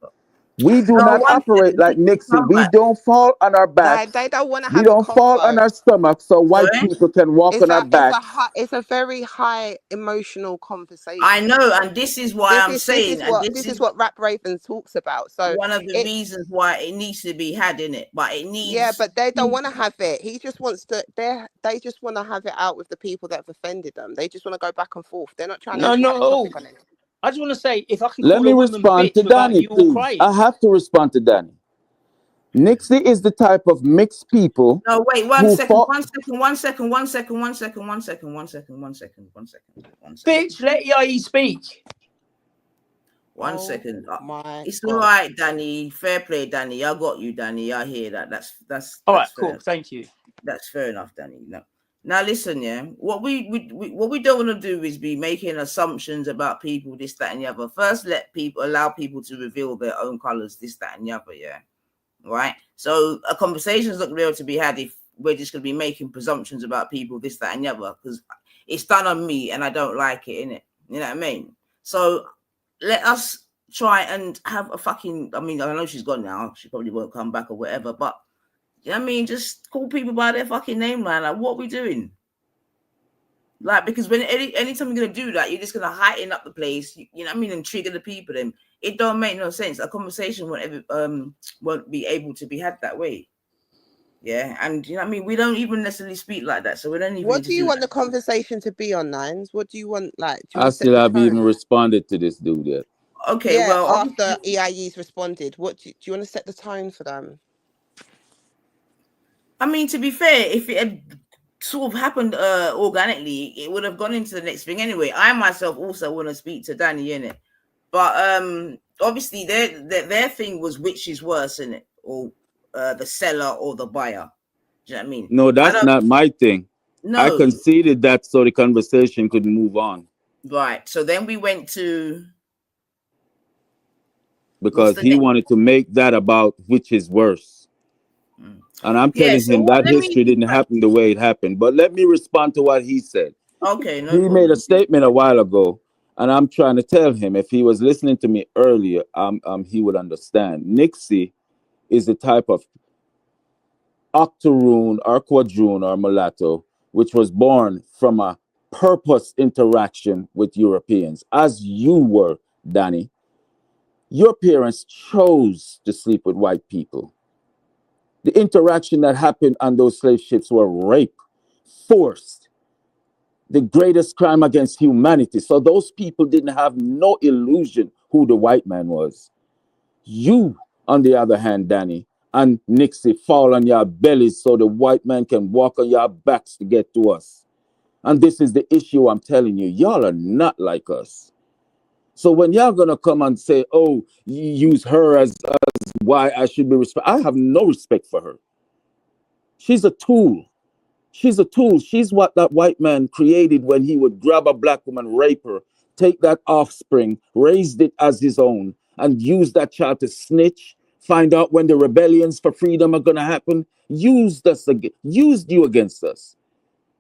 We do No, not one operate second. like Nixie, Nixie. come We back. don't fall on our They backs. don't want to We have a don't fall on convo. our stomachs so white Sorry. people can walk on our backs. It's a very high emotional conversation. I know, and this is why I'm This saying, is and what this is Rap Raven talks about. So one of the it reasons why it needs to be had in it. But it yeah, needs. but they don't want to have it. He just wants to they just want to have it out with the people that have offended them. They just want to go back and forth. They're not trying to No, have not a at all. topic on it. I just want to say, if I can Let call me a woman respond to bitch without Danny, you all please. I crying. have to respond to Danny. Nixie is the type of mixed people No, wait, one who second, fought. one second, one second, one second, one second, one second, one second, one second, one second, one second. Bitch, let EIE speak. One Oh second. my It's all god. right, Danny. Fair play, Danny. I got you, Danny. I hear that. All right, That's cool. fair. Thank you. That's fair enough, Danny. No. Now listen, yeah. What we don't want to do is be making assumptions about people, this, that, and the other. First, allow people to reveal their own colors, this, that, and the other, yeah. Right. So a conversation is not going to be able to be had if we're just going to be making presumptions about people, this, that, and the other, because it's done on me and I don't like it, innit? You know what I mean? So let us try and have a fucking. I mean, I know she's gone now. She probably won't come back or whatever, but. You know what I mean? Just call people by their fucking name, man. Like, what are we doing? Like, because when anytime you're gonna do that, you're just gonna heighten up the place. You know what I mean? And trigger the people. Then it don't make no sense. A conversation won't be able to be had that way. Yeah, and you know what I mean, we don't even necessarily speak like that, so we don't even What need to do you do want that. the conversation to be on, Nines? What do you want? Like, do you I want to set still the have even tone? responded to this dude yet. Okay, Yeah, well, after obviously, EIE's responded, what do you want to set the tone for them? I mean, to be fair, if it had sort of happened organically, it would have gone into the next thing anyway. I myself also want to speak to Danny in it, but obviously their thing was which is worse in it, or the seller or the buyer. Do you know what I mean? No, I that's don't not my thing. I know. conceded that so the conversation could move on Right. So then we went to what's because the he next? wanted to make that about which is worse. And I'm Yeah. telling So him what? that Let me. history didn't happen the way it happened. But let me respond to what he said. Okay, no He made a problem. statement a while ago, and I'm trying to tell him if he was listening to me earlier, he would understand. Nixie is the type of octoroon or quadroon or mulatto which was born from a purpose interaction with Europeans, as you were, Danny. Your parents chose to sleep with white people. The interaction that happened on those slave ships were rape, forced, the greatest crime against humanity. So those people didn't have no illusion who the white man was. You, on the other hand, Danny and Nixie, fall on your bellies so the white man can walk on your backs to get to us. And this is the issue I'm telling you. Y'all are not like us. So when y'all gonna come and say, "Oh, you use her as why I should be respect," I have no respect for her. She's a tool. She's a tool. She's what that white man created when he would grab a black woman, rape her, take that offspring, raised it as his own, and use that child to snitch, find out when the rebellions for freedom are gonna happen. Used you against us.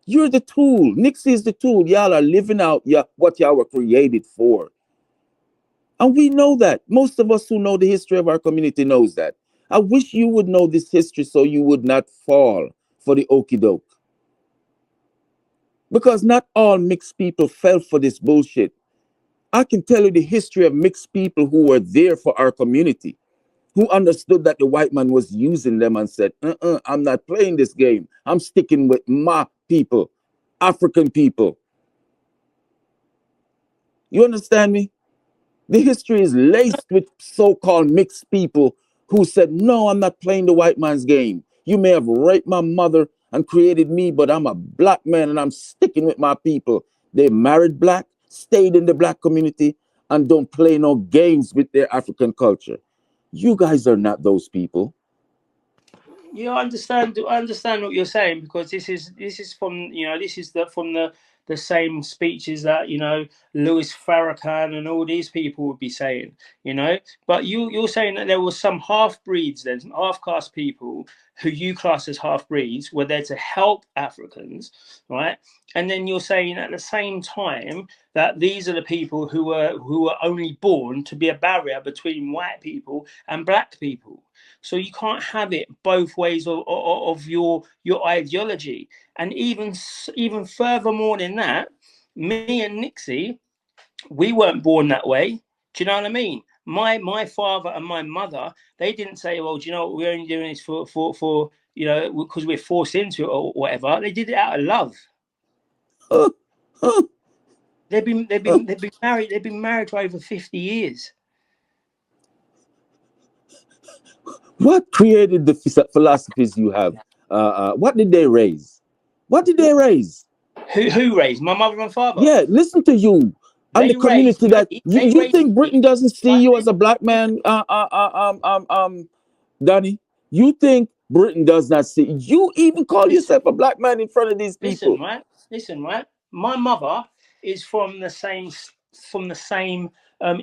You're the tool. Nixie is the tool. Y'all are living out what y'all were created for. And we know that. Most of us who know the history of our community knows that. I wish you would know this history so you would not fall for the okey doke. Because not all mixed people fell for this bullshit. I can tell you the history of mixed people who were there for our community, who understood that the white man was using them and said, I'm not playing this game. I'm sticking with my people, African people. You understand me? The history is laced with so called mixed people who said, no, I'm not playing the white man's game. You may have raped my mother and created me, but I'm a black man and I'm sticking with my people. They married black, stayed in the black community, and don't play no games with their African culture. You guys are not those people. Yeah, I understand what you're saying, because this is from, this is from the same speeches that, Louis Farrakhan and all these people would be saying, but you're saying that there was some half breeds, then some half caste people who you class as half breeds were there to help Africans, right? And then you're saying at the same time that these are the people who were only born to be a barrier between white people and black people. So you can't have it both ways of your ideology. And even furthermore than that, me and Nixie, we weren't born that way. Do you know what I mean? My father and my mother, they didn't say, well, do you know what, we're only doing this for because we're forced into it or whatever. They did it out of love. Uh, uh, They've been married. They've been married for over 50 years. what created the philosophies you have? What did they raise? What did they raise? Who raised my mother and father? Yeah, listen to you and the They raised community that me. They you raised think me. Britain doesn't see Right? you as a black man, Danny. You think Britain does not see you? Even call Listen, yourself a black man in front of these listen, people. right? Listen, right? My mother is from the same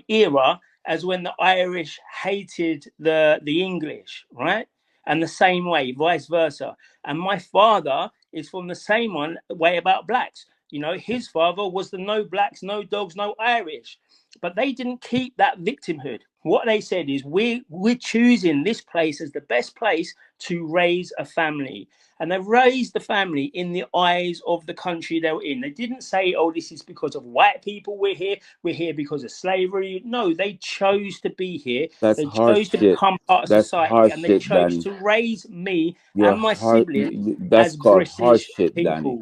era as when the Irish hated the English, right? And the same way, vice versa. And my father is from the same way about blacks. You know, his father was the no blacks, no dogs, no Irish. But they didn't keep that victimhood. What they said is, we're choosing this place as the best place to raise a family. And they raised the family in the eyes of the country they were in. They didn't say, oh, this is because of white people we're here because of slavery. No, they chose to be here. That's They harsh chose to shit. become part of That's society, harsh and they shit, chose Danny. to raise me You're and my hard. siblings That's as called harsh British shit, Danny. people.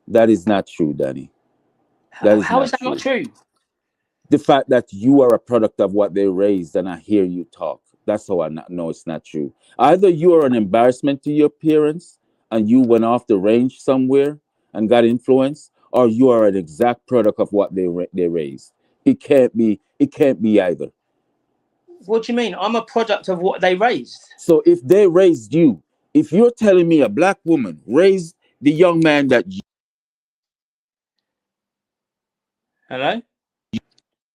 That is not true, Danny. That is How is not that not true. true? The fact that you are a product of what they raised and I hear you talk, that's how I know it's not true. Either you are an embarrassment to your parents and you went off the range somewhere and got influence, or you are an exact product of what they raised. It can't be either. What do you mean? I'm a product of what they raised. So if they raised you, if you're telling me a black woman raised the young man that Hello?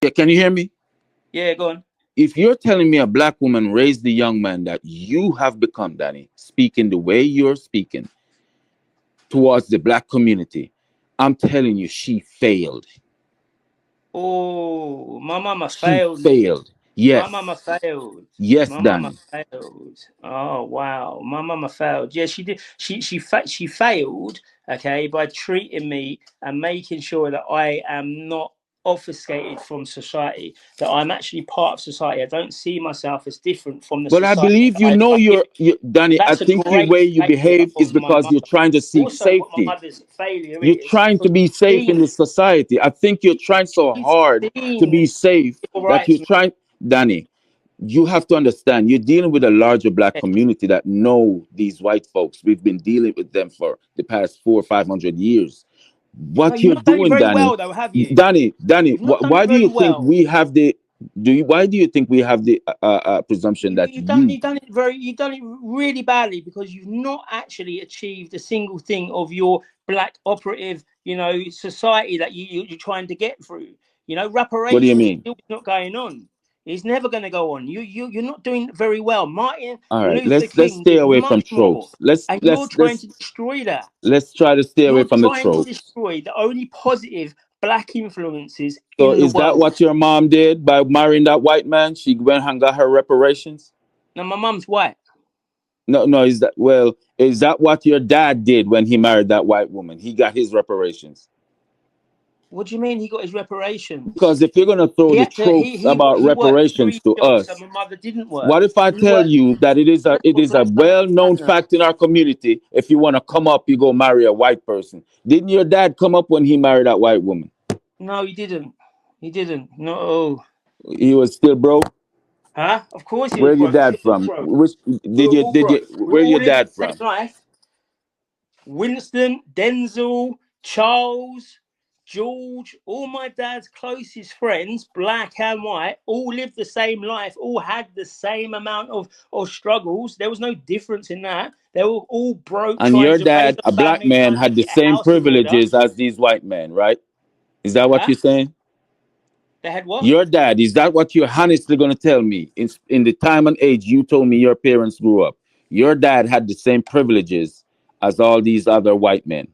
yeah, can you hear me? Yeah, go on. If you're telling me a black woman raised the young man that you have become, Danny, speaking the way you're speaking towards the black community, I'm telling you, she failed. Oh, my mama She failed me. failed. My Yes. mama failed. Yes, My mama Danny. failed. Oh wow, my mama failed. Yeah, she did. She failed. Okay, by treating me and making sure that I am not obfuscated from society. That I'm actually part of society. I don't see myself as different from the But I society believe that I you know live in. Danny, I That's a think the great way you failure behave of is my because you're mother. trying to seek Also, what my safety. mother's failure You're is, trying to because be safe in she's this society. I think you're trying so hard to seen be safe civil that you're rights trying, Danny. You have to understand you're dealing with a larger black community that know these white folks. We've been dealing with them for the past 400 or 500 years. No, What you've you're not done it doing, very Danny, well, though, have you? Danny, You've not done why it do very you think well. we have the why do you think we have the presumption that You've done it really badly, because you've not actually achieved a single thing of your black operative, society that you're trying to get through. what do you Reparations is mean? still not going on. It's never going to go on. You're not doing very well. Martin All right, Luther let's King stay did away from much more, tropes. Let's and you're let's trying let's to destroy that. let's try to stay away You're from the trying to tropes. destroy the only positive black influences So in the is that world. what your mom did by marrying that white man? She went and got her reparations? Now, my mum's white. No, no, is that what your dad did when he married that white woman? He got his reparations. What do you mean he got his reparations? Because if you're gonna throw He the had to. tropes about He worked reparations three to jobs, and us, my mother didn't work. what if I He tell worked. you that it That's what is a black don't well-known understand. fact in our community? If you want to come up, you go marry a white person. Didn't your dad come up when he married that white woman? No, he didn't. He didn't. No. He was still broke. Huh? Of course he was Where your broke. We're dad still from? broke. Which We're all did you broke. We where all your live dad the same from? life. Winston, Denzel, Charles, George, all my dad's closest friends, black and white, all lived the same life, all had the same amount of struggles. There was no difference in that. They were all broke, And trying your to raise dad, a a black family, man, trying to had the get a same house in order. privileges as these white men, right? Is that what Huh? you're saying? They had what? Your dad, is that what you're honestly going to tell me? In the time and age you told me your parents grew up, your dad had the same privileges as all these other white men.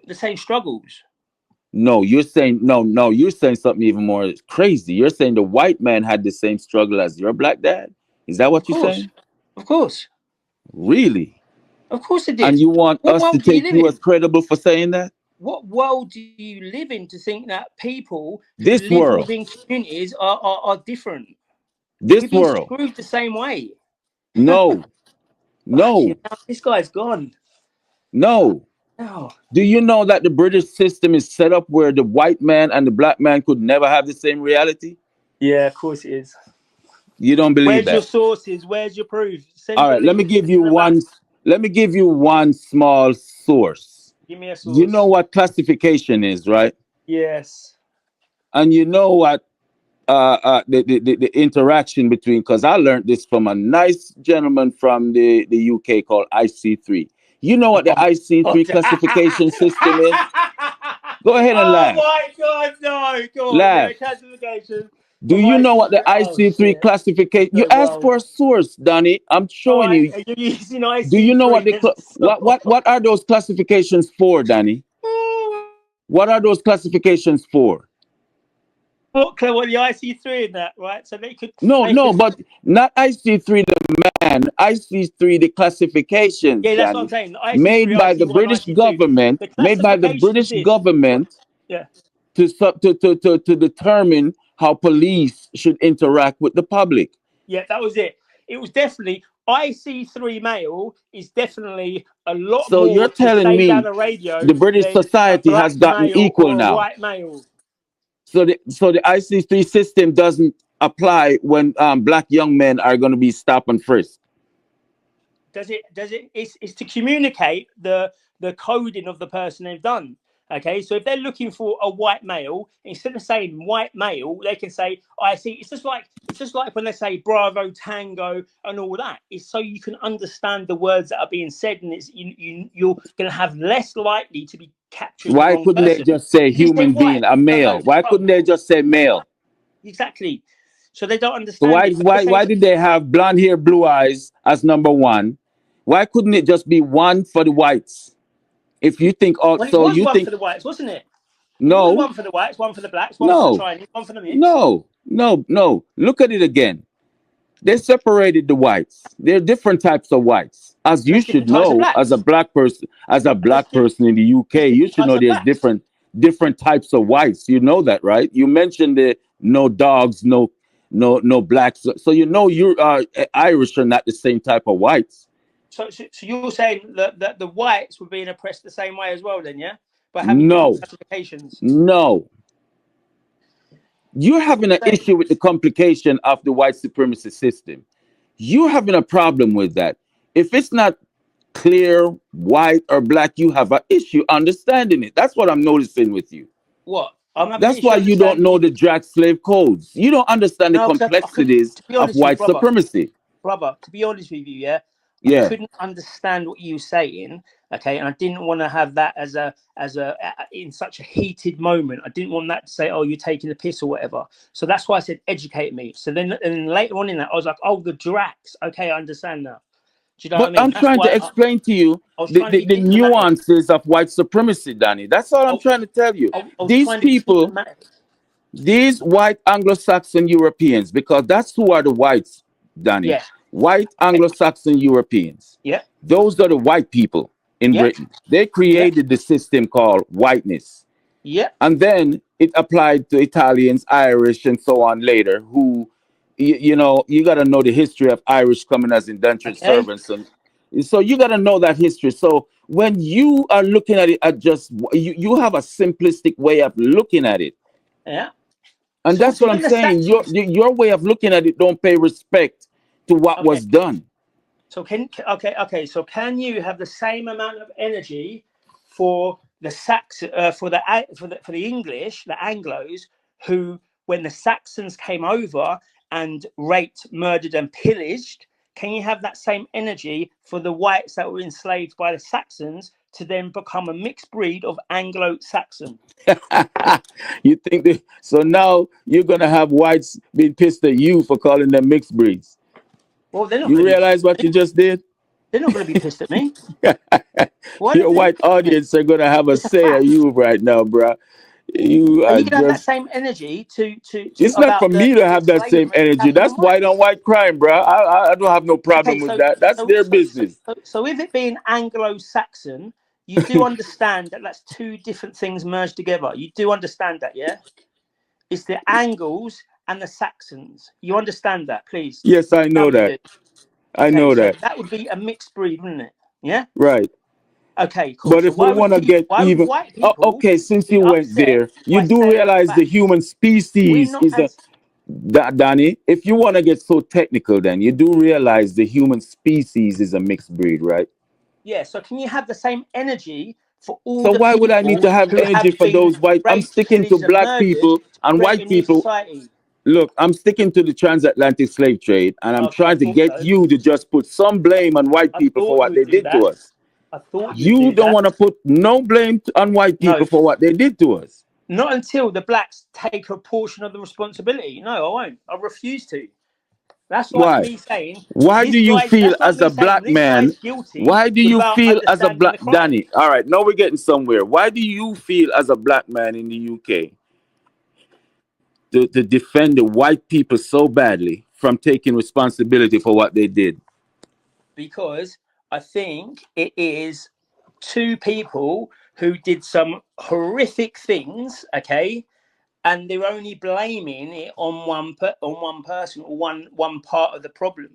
The same struggles. No, you're saying no, you're saying something even more crazy. You're saying the white man had the same struggle as your black dad. Is that Of what you're course. saying? Of course. Really? Of course it And did. you want What us to world do you take live you as in? credible for saying that? What world do you live in to think that people who This live world. within communities are different? This We've been world. screwed the same way. No. Fucking No. hell, this guy's gone. No. Oh, Do you know that the British system is set up where the white man and the black man could never have the same reality? yeah, of course it is. You don't believe Where's your that? sources? Where's your proof? Send All your right, let me links. give you Send the one. maps. Let me give you one small source. Give me a You know source. what classification is, right? Yes. And you know what the interaction between, because I learned this from a nice gentleman from the UK called IC3. You know what the Oh, IC3 classification system is? Go ahead and oh laugh. my God, no. Go on, yeah, Laugh. classification Do from you know what the IC3. Oh, IC3 shit. classification? You So, asked well, for a source, Danny. I'm all showing right, you. you're using Do you know what IC3 the as a what source. are those classifications for, Danny? Oh What are those classifications for? What the IC3 in that, right? So they could. No, but not IC3 the man, IC3 the classifications, Yeah, that's what I'm Danny, saying. IC3, made by the IC1, British IC2. government, The made by the classification British is this. government Yeah. to determine how police should interact with the public. Yeah, that was it. It was definitely IC3 male is definitely a lot So you're more to telling say down me the radio the British than a society has black gotten male equal or a now. white male. So the IC3 system doesn't apply when black young men are going to be stopped and frisked. Does it? It's to communicate the coding of the person they've done. Okay, so if they're looking for a white male, instead of saying white male, they can say, I see. It's just like when they say Bravo, Tango, and all that. It's so you can understand the words that are being said, and it's you're going to have less likely to be capturing the Why wrong couldn't they person. just say Because they're human being, white. a male? No, Why couldn't they just say male? exactly. So they don't So understand it. why did they have blonde hair, blue eyes as number one? Why couldn't it just be one for the whites? If you think Well, it also, was you one think for the whites, wasn't it? It was no, one for the whites, one for the blacks, one for the no, Chinese, one for the mix. no. Look at it again. They separated the whites. There are different types of whites, as you There's should different types of know as a blacks. black person. As a black person in the UK, you should know there's different types of whites. You know that, right? You mentioned the no dogs, no blacks. So you know you're Irish are not the same type of whites. So you're saying that the whites were being oppressed the same way as well, then, yeah, by having different No, classifications. no. You're having an issue with the complication of the white supremacy system. You're having a problem with that. If it's not clear, white or black, you have an issue understanding it. That's what I'm noticing with you. What? I'm having an That's issue why you don't understanding know it. the drag slave codes. You don't understand the No, because I couldn't. complexities To be of honest with you, white supremacy. brother. To be honest with you, yeah, I Yeah. couldn't understand what you were saying. Okay, and I didn't want to have that as a in such a heated moment. I didn't want that to say, "Oh, you're taking the piss" or whatever. So that's why I said, "Educate me." So then, and later on in that, I was like, "Oh, the dracs." Okay, I understand now. Do you know But what I mean? I'm That's trying to why explain to you I was trying to be the diplomatic. nuances of white supremacy, Danny. That's all I'm trying to tell you. I was These trying to be people, diplomatic. these white Anglo-Saxon Europeans, because that's who are the whites, Danny. Yeah. White Anglo-Saxon Europeans. Yeah. Those are the white people in Yeah. Britain. They created the system called whiteness. Yeah. And then it applied to Italians, Irish, and so on later, who, you know, you got to know the history of Irish coming as indentured servants. And so you got to know that history. So when you are looking at it at just, you have a simplistic way of looking at it. Yeah. And So that's what I'm saying. Your way of looking at it don't pay respect to what was done. So so can you have the same amount of energy for the for the English, the Anglos, who when the Saxons came over and raped, murdered, and pillaged? Can you have that same energy for the whites that were enslaved by the Saxons to then become a mixed breed of Anglo-Saxon? You think that? So now you're gonna have whites being pissed at you for calling them mixed breeds. Well, they're not. You realize what you just did? They're not going to be pissed at me. Your white audience are gonna have a say at you right now, bro. You are you have that just. same energy to It's not for me to have that same energy. That's white on white crime, bro. I don't have no problem with that. That's their business. So with it being Anglo-Saxon, you do understand that that's two different things merged together. You do understand that, yeah? It's the Angles and the Saxons. You understand that, please? Yes, I know that. I know that. That would be a mixed breed, wouldn't it? Yeah? Right. Okay, cool. But if we want to get even, okay, since you went there, you do realize the human species is a, Danny, if you want to get so technical, then you do realize the human species is a mixed breed, right? Yeah, so can you have the same energy for all so why would I need to have energy for those white? I'm sticking to black people and white people. Look, I'm sticking to the transatlantic slave trade, and I'm trying to get you to just put some blame on white people for what they did to us. I thought you don't want to put no blame on white people for what they did to us. Not until the blacks take a portion of the responsibility. No, I won't. I refuse to. That's like Why? me saying Why this do you guy's. feel That's like as me a saying black this man? guy's guilty Why do you without feel as a understanding black the crime. Danny? All right, now we're getting somewhere. Why do you feel as a black man in the UK to defend the white people so badly from taking responsibility for what they did? Because I think it is two people who did some horrific things, okay, and they're only blaming it on one person or one part of the problem.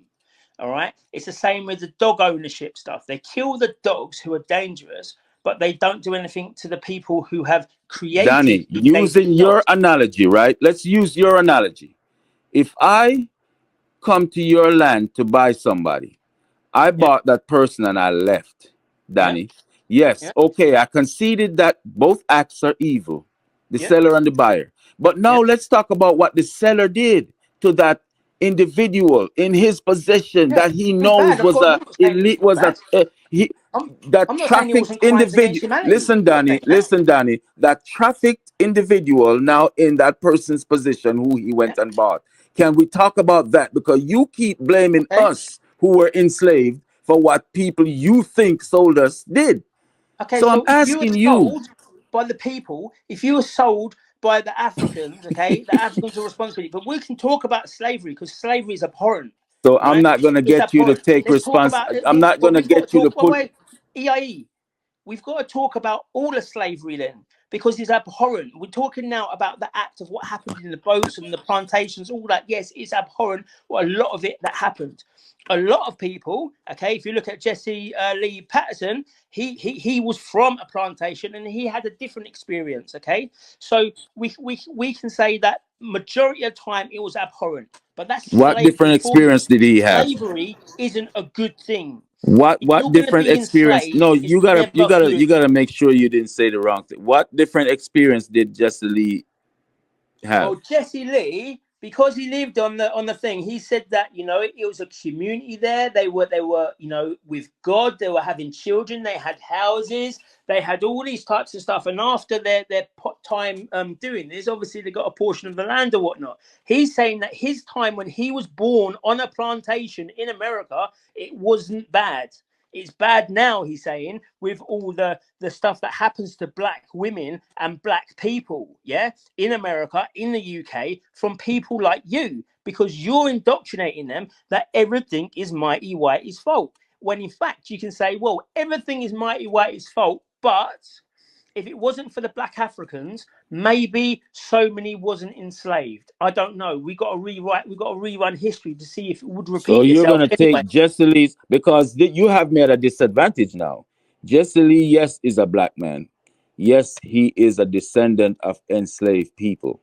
All right, it's the same with the dog ownership stuff. They kill the dogs who are dangerous, but they don't do anything to the people who have created Danny, these dangerous using your dogs. analogy, right? Let's use your analogy. If I come to your land to buy somebody, I Yeah, bought that person and I left, yeah, Danny. Yes, yeah, okay, I conceded that both acts are evil, the yeah, seller and the buyer. But yeah. now let's talk about what the seller did to that individual in his possession Yeah, that he it was bad. knows Of was course, I'm a not saying it's elite, not was a bad. he I'm that I'm not saying it trafficked wasn't crimes against individual. humanity. I'm not saying that. Listen, Danny, that trafficked individual now in that person's position who he Yeah. went and bought. Can we talk about that? Because you keep blaming Okay. us who were enslaved for what people you think sold us did. Okay. So I'm So if you were asking you. sold by the people, if you were sold by the Africans, okay, the Africans are responsible. But we can talk about slavery because slavery is abhorrent, So I'm right? not gonna It's get you to abhorrent. take Let's talk response. about it. I'm not But gonna we've got to get you to talk. Wait, put. wait. EIE. We've got to talk about all of slavery then, because it's abhorrent. We're talking now about the act of what happened in the boats and the plantations, all that. Yes, it's abhorrent. Well, a lot of it that happened. A lot of people, okay, if you look at Jesse Lee Patterson, he was from a plantation and he had a different experience, okay? So we can say that majority of time it was abhorrent, but that's What slavery different for you. experience did he have? Slavery isn't a good thing. If What you're going to different be experience? enslaved, No, it's you never gotta good. you gotta make sure you didn't say the wrong thing. What different experience did Jesse Lee have? Well, Jesse Lee, because he lived on the thing, he said that it was a community there. They were with God. They were having children. They had houses. They had all these types of stuff. And after their time doing this, obviously they got a portion of the land or whatnot. He's saying that his time when he was born on a plantation in America, it wasn't bad. It's bad now, he's saying, with all the stuff that happens to black women and black people, yeah, in America, in the UK, from people like you, because you're indoctrinating them that everything is Mighty Whitey's fault. When in fact, you can say, well, everything is Mighty Whitey's fault, but if it wasn't for the black Africans, maybe so many wasn't enslaved. I don't know. We got to rerun history to see if it would So repeat you're itself gonna anyway. take Jesse Lee's because you have me at a disadvantage now. Jesse Lee, yes, is a black man. Yes, he is a descendant of enslaved people,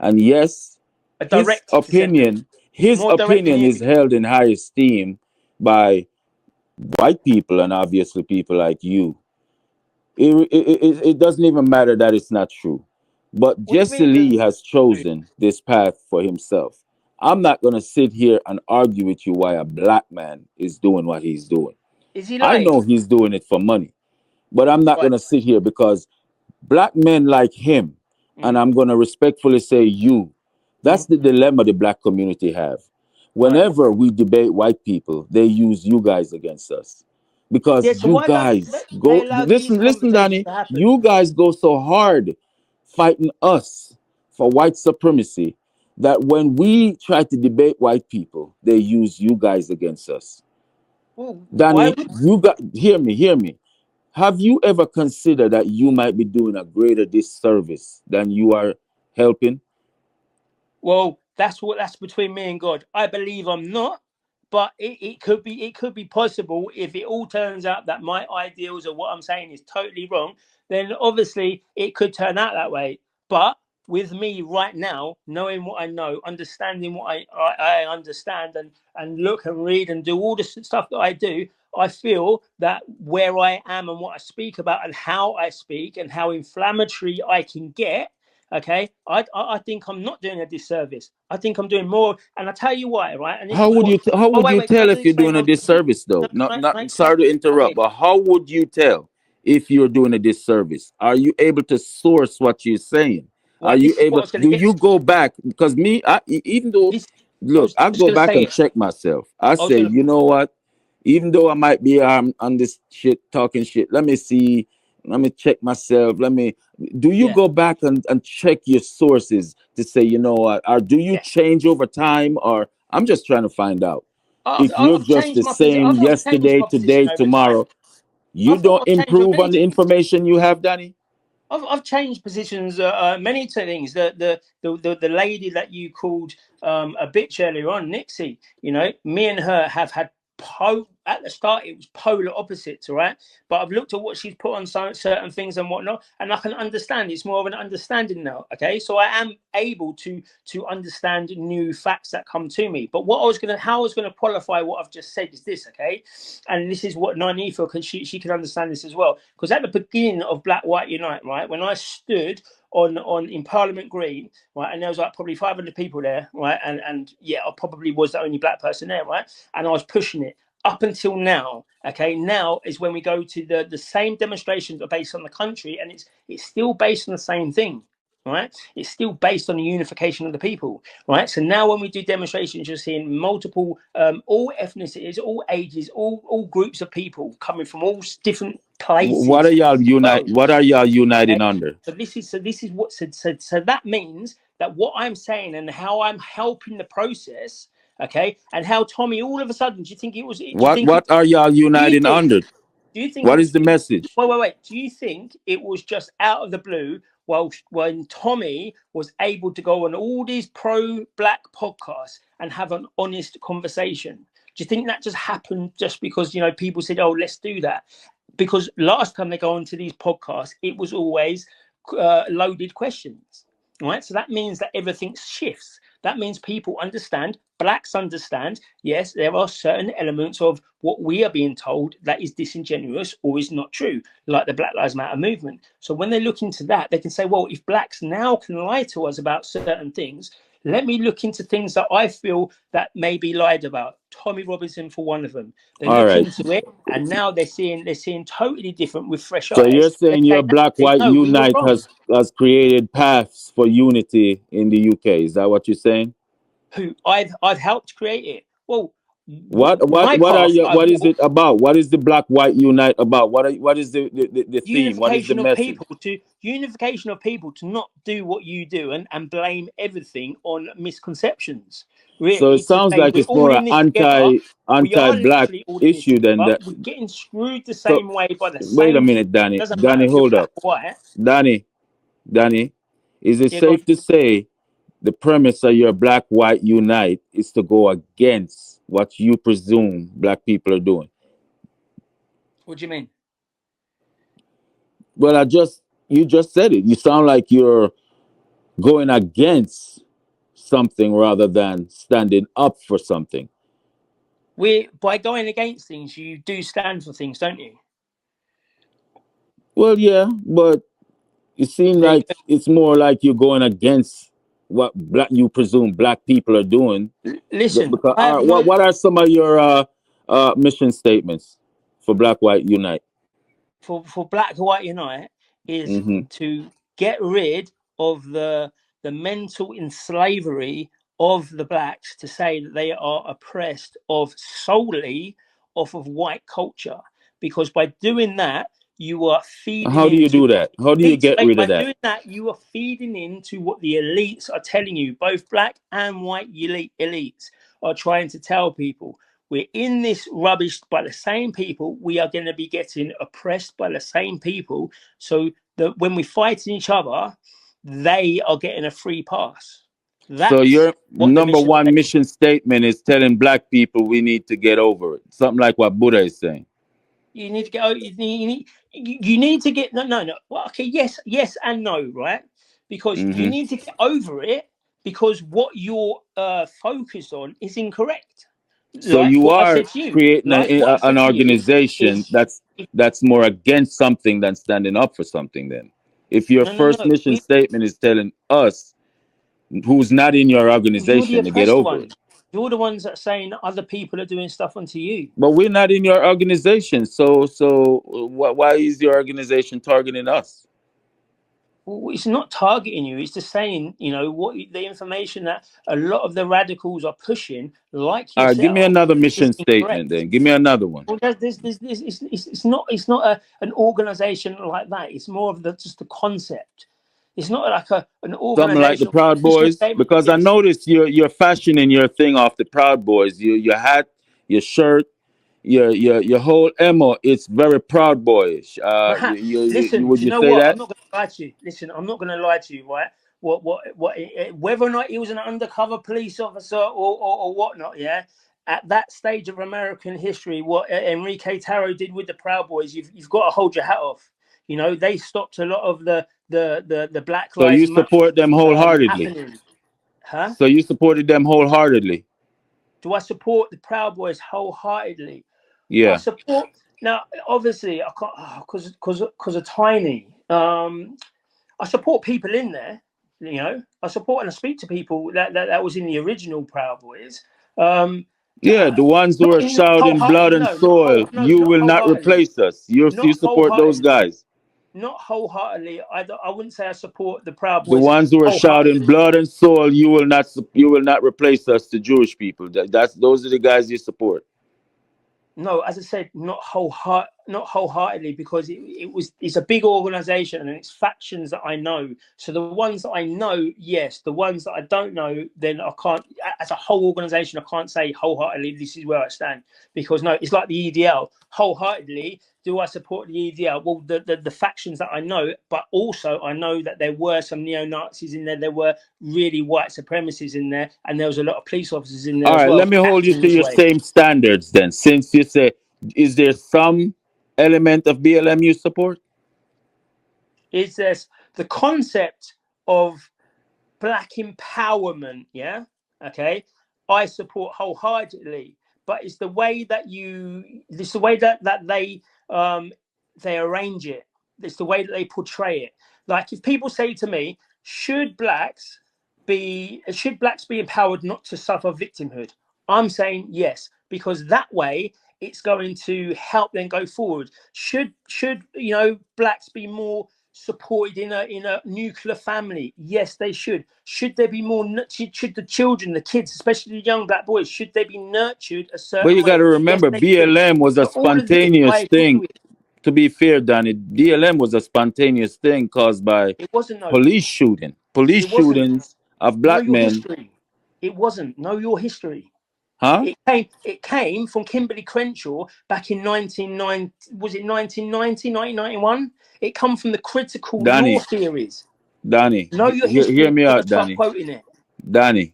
and yes, A his direct descendant, opinion his more direct than opinion you. is held in high esteem by white people and obviously people like you. It doesn't even matter that it's not true. But What do you Jesse mean? Lee has chosen this path for himself. I'm not going to sit here and argue with you why a black man is doing what he's doing. Is he I lying? know he's doing it for money, but I'm not Right. going to sit here because black men like him, and Mm, I'm going to respectfully say you, that's mm, the dilemma the black community have. right. Whenever we debate white people, they use you guys against us because Yeah. So you why don't guys they go allow these listen, conversations Danny, to happen? you guys go so hard fighting us for white supremacy that when we try to debate white people, they use you guys against us. Well, why Danny, would? you got hear me. Have you ever considered that you might be doing a greater disservice than you are helping? Well, that's between me and God. I believe I'm not, but it could be possible if it all turns out that my ideals or what I'm saying is totally wrong, then obviously it could turn out that way. But with me right now, knowing what I know, understanding what I understand and look and read and do all the stuff that I do, I feel that where I am and what I speak about and how I speak and how inflammatory I can get. Okay, I think I'm not doing a disservice. I think I'm doing more, and I tell you why, right? And this How is would what. you how Oh would wait, you wait. Can I tell just if you're explain doing a one thing? disservice though? No, Not can I, sorry to interrupt, okay. but how would you tell if you're doing a disservice? Are you able to source what you're saying? Are Well, you this is what I able? was going to Do get you to. go back? Because me, even though This. look, I just go gonna back say and it. check myself. I I was say, gonna. you know what? Even though I might be on this shit, talking shit, let me see. Let me check myself. Let me. Do you Yeah. go back and check your sources to say, you know what? Or do you Yes. change over time? Or I'm just trying to find out I've, if you're I've just changed the my position. same I've changed yesterday, my position today, over time. tomorrow. You I don't thought I've changed on improve many on the things. information you have, Danny. I've changed positions many things. The lady that you called a bitch earlier on, Nixie. You know, me and her have had at the start it was polar opposites, all right. But I've looked at what she's put on certain things and whatnot, and I can understand. It's more of an understanding now. Okay, so I am able to understand new facts that come to me. But how I was gonna qualify what I've just said is this, okay? And this is what Nani feel, because she can understand this as well. Because at the beginning of Black White Unite, right, when I stood on in Parliament Green, right, and there was like probably 500 people there, right, and yeah, I probably was the only black person there, right, and I was pushing it up until now. Okay, now is when we go to the same demonstrations are based on the country, and it's still based on the same thing. Right, it's still based on the unification of the people. Right, so now when we do demonstrations, you're seeing multiple, all ethnicities, all ages, all groups of people coming from all different What are places. y'all unite? What are y'all Okay? uniting under? So this is what so that means that what I'm saying and how I'm helping the process, okay, and how Tommy all of a sudden, do you think it was? Do you think? What are y'all Do you uniting think? under? Do you think it What is was? the message? Wait. Do you think it was just out of the blue? Well, when Tommy was able to go on all these pro-black podcasts and have an honest conversation, do you think that just happened just because people said, "Oh, let's do that"? Because last time they go onto these podcasts, it was always loaded questions, right? So that means that everything shifts. That means people understand, blacks understand. Yes, there are certain elements of what we are being told that is disingenuous or is not true, like the Black Lives Matter movement. So when they look into that, they can say, well, if blacks now can lie to us about certain things, let me look into things that I feel that may be lied about. Tommy Robinson for one of them. They All look right. into it, and now they're seeing totally different with fresh So you're eyes. They're saying your saying, Black actually, White no, we were Unite wrong. has created paths for unity in the UK. Is that what you're saying? Who I've helped create it. Well, my What are path your that I've what is it walked. about? What is the Black White Unite about? What is the theme? What is the message? Unification of people to not do what you do and blame everything on misconceptions. So it Really, to sounds say like we're it's all more an in this together. We anti are black literally all in this issue than together. that. We're getting screwed the So same way by the wait a same people. minute, Danny. Doesn't matter Danny, if you're hold black up. or white. Danny, is it Yeah, go on. safe to say the premise of your Black White Unite is to go against what you presume black people are doing? What do you mean? Well, you just said it. You sound like you're going against something rather than standing up for something. We by going against things, you do stand for things, don't you? Well, yeah, but it seems There you like it's more like you're going against what you presume black people are doing. go. Listen, Because I have no what are some of your mission statements for Black White Unite? for Black White Unite is Hmm. to get rid of the mental enslavery of the blacks, to say that they are oppressed of solely off of white culture, because by doing that you are feeding How do you into do what that? How do the you elites, get rid by of that? doing that you are feeding into what the elites are telling you. Both black and white elites are trying to tell people, we're in this rubbish by the same people. We are going to be getting oppressed by the same people. So that when we fight each other, they are getting a free pass. So That's your what the number mission one statement. mission statement is telling black people we need to get over it. Something like what Buddha is saying. You need to get. You need to get no. Well, okay, yes, and no, right? Because you Hmm. need to get over it, because what you're focused on is incorrect. So Like you what I've are said to you. creating Like what I've an said to you organization is, that's more against something than standing up for something. Then, if your first no. mission statement is telling us who's not in your You're the organization to get oppressed over it, one. You're the ones that are saying that other people are doing stuff onto you. but we're not in your organization, so why is your organization targeting us? Well, it's not targeting you. It's just saying, you know, what the information that a lot of the radicals are pushing, like All right, give me yourself, another is mission statement incorrect. then. Give me another one. Well, it's not an organization like that. It's more of just the concept. It's not like an Something like the organization. Proud This was Boys, because I yes, noticed you're fashioning your thing off the Proud Boys. Your hat, your shirt, your whole MO. It's very Proud Boyish. Listen, Would do you you know say what? I'm that? not going to lie to you. Listen, I'm not going to lie to you, right? Whether or not he was an undercover police officer or whatnot, yeah. At that stage of American history, what Enrique Tarro did with the Proud Boys, you've got to hold your hat off. You know, they stopped a lot of the Black So Lives you Matter support them wholeheartedly. happening. Huh? So you supported them wholeheartedly. Do I support the Proud Boys wholeheartedly? I Yeah. support now. Obviously, I can't because of Tiny. I support people in there. You know, I support and I speak to people that was in the original Proud Boys. Yeah, the ones who Not are in shouting blood wholeheartedly. and No, not soil, you not will not wholeheartedly. replace us. You Not support those wholeheartedly. guys. Not wholeheartedly. I wouldn't say I support the Proud The Boys ones who are shouting wholeheartedly. blood and soul, you will not replace us to Jewish people. That's those are the guys you support. No, as I said, not wholeheartedly, because it's a big organization and it's factions that I know. So the ones that I know, yes. The ones that I don't know, then I can't. As a whole organization, I can't say wholeheartedly this is where I stand, because no, it's like the EDL. Wholeheartedly, do I support the EDL? Well, the factions that I know, but also I know that there were some neo-Nazis in there. There were really white supremacists in there, and there was a lot of police officers in there All as right, well let me hold you acting to this your way. same standards then. Since you say, is there some element of BLM you support? Is this the concept of black empowerment? Yeah, okay, I support wholeheartedly, but it's the way that it's the way that they arrange it. It's the way that they portray it. Like, if people say to me, should blacks be empowered not to suffer victimhood, I'm saying yes, because that way it's going to help them go forward. Should blacks be more supported in a nuclear family? Yes, they should. Should there be more? Should the children, the kids, especially the young black boys, should they be nurtured a But certain you got way? to Yes, remember, they should. BLM was a So all of this, I spontaneous agree thing. with. To be fair, Danny, BLM was a spontaneous thing caused by It wasn't, no. police shooting. Police It wasn't. shootings of Know black your men. history. It wasn't. Know your history. Huh? It came from Kimberly Crenshaw back in 1990. Was it 1990, 1991? It come from the critical law Danny, theories. Danny, Know your hear history. me I'm gonna out, start Danny. quoting it. Danny,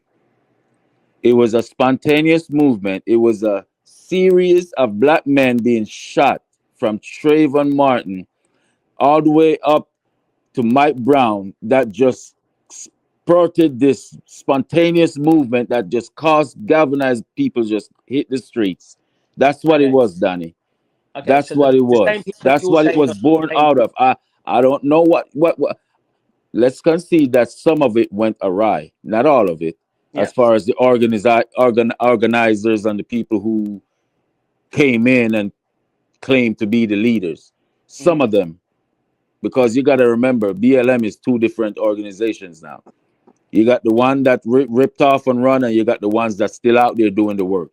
it was a spontaneous movement. It was a series of black men being shot from Trayvon Martin all the way up to Mike Brown that just spurted this spontaneous movement that just caused galvanized people just hit the streets. That's what it Okay. was, Danny. Okay. That's So what it the same was. people That's you're what it saying was are born same. out of. I don't know what. Let's concede that some of it went awry, not all of it, Yeah. as far as the organizers and the people who came in and claimed to be the leaders. Some Mm. of them, because you got to remember, BLM is two different organizations now. You got the one that ripped off and run, and you got the ones that's still out there doing the work.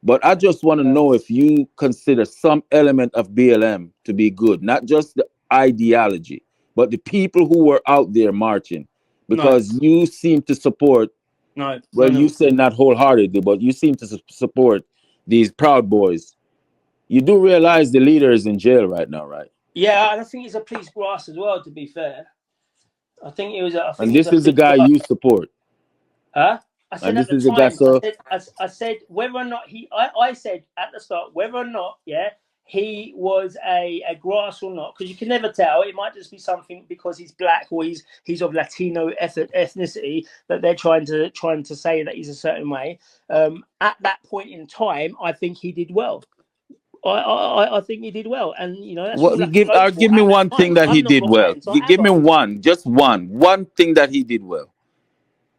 But I just want to know if you consider some element of BLM to be good, not just the ideology, but the people who were out there marching, No. because you seem to support, No. well, you No. say not wholeheartedly, but you seem to support these Proud Boys. You do realize the leader is in jail right now, right? Yeah, and I think he's a police brass as well. To be fair, I think it was. I think And he was this a is the police guy brass. you support. Huh? I And said at this the is the guy. time. So I said whether or not I said at the start whether or not, yeah, he was a grass or not, because you can never tell. It might just be something because he's black or he's of Latino ethnicity that they're trying to say that he's a certain way. At that point in time, I think he did well. I think he did well, and that's what all I can go give for me at that one thing time. that he I'm not did well. behind, so I have Give me answers. one, just one thing that he did well.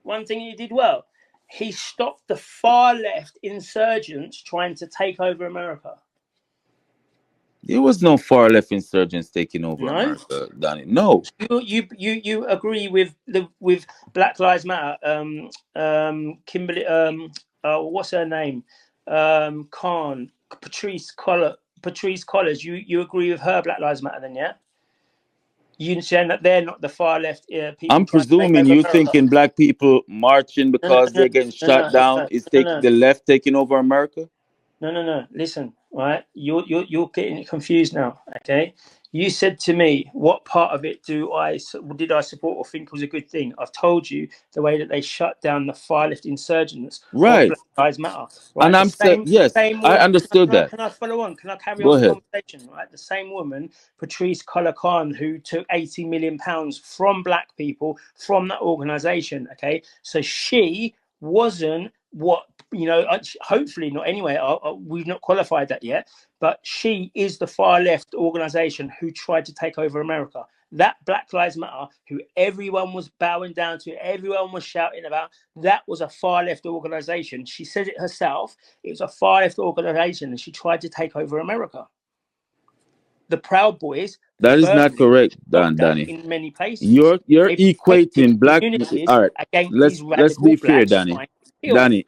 One thing he did well, he stopped the far left insurgents trying to take over America. There was no far left insurgents taking over No. America, Danny. No. You agree with Black Lives Matter? Kimberly. What's her name? Khan. Patrice Collins. You agree with her Black Lives Matter then? Yeah. You saying that they're not the far left people I'm trying to take presuming over you America? thinking black people marching because they're getting shot down is the left taking over America? No. Listen, right? You're getting it confused now. Okay. You said to me, what part of it did I support or think was a good thing? I've told you the way that they shut down the far left insurgents of Right. Black Lives Matter. Right. And The I'm saying, yes, same I woman. understood that. Can I follow on? Can I carry Go on the ahead. conversation? Right. The same woman, Patrice Khan, who took £80 million from black people from that organisation. Okay. So she wasn't what, hopefully not anyway. We've not qualified that yet, but she is the far left organization who tried to take over America. That Black Lives Matter, who everyone was bowing down to, everyone was shouting about, that was a far left organization. She said it herself. It was a far left organization, and she tried to take over America. The Proud Boys. That is not correct, Danny. In many places, You're equating black. All right, against let's these radical be fair, blacks. Danny. Danny,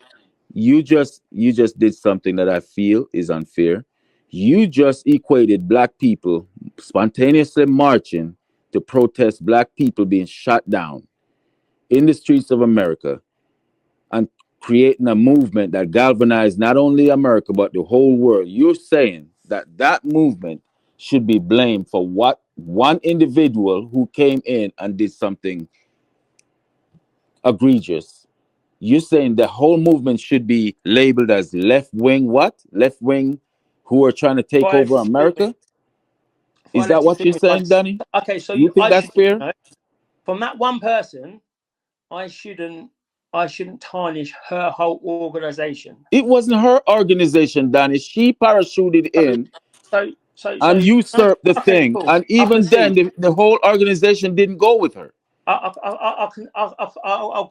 you just did something that I feel is unfair. You just equated black people spontaneously marching to protest black people being shot down in the streets of America and creating a movement that galvanized not only America but the whole world. You're saying that movement should be blamed for what one individual who came in and did something egregious. You're saying the whole movement should be labeled as left wing what? Left wing who are trying to take over America? Is that what you're saying, Danny? Okay, so you think that's fair? From that one person, I shouldn't tarnish her whole organization. It wasn't her organization, Danny. She parachuted in and usurped the thing. Cool. And even then, the whole organization didn't go with her. I'll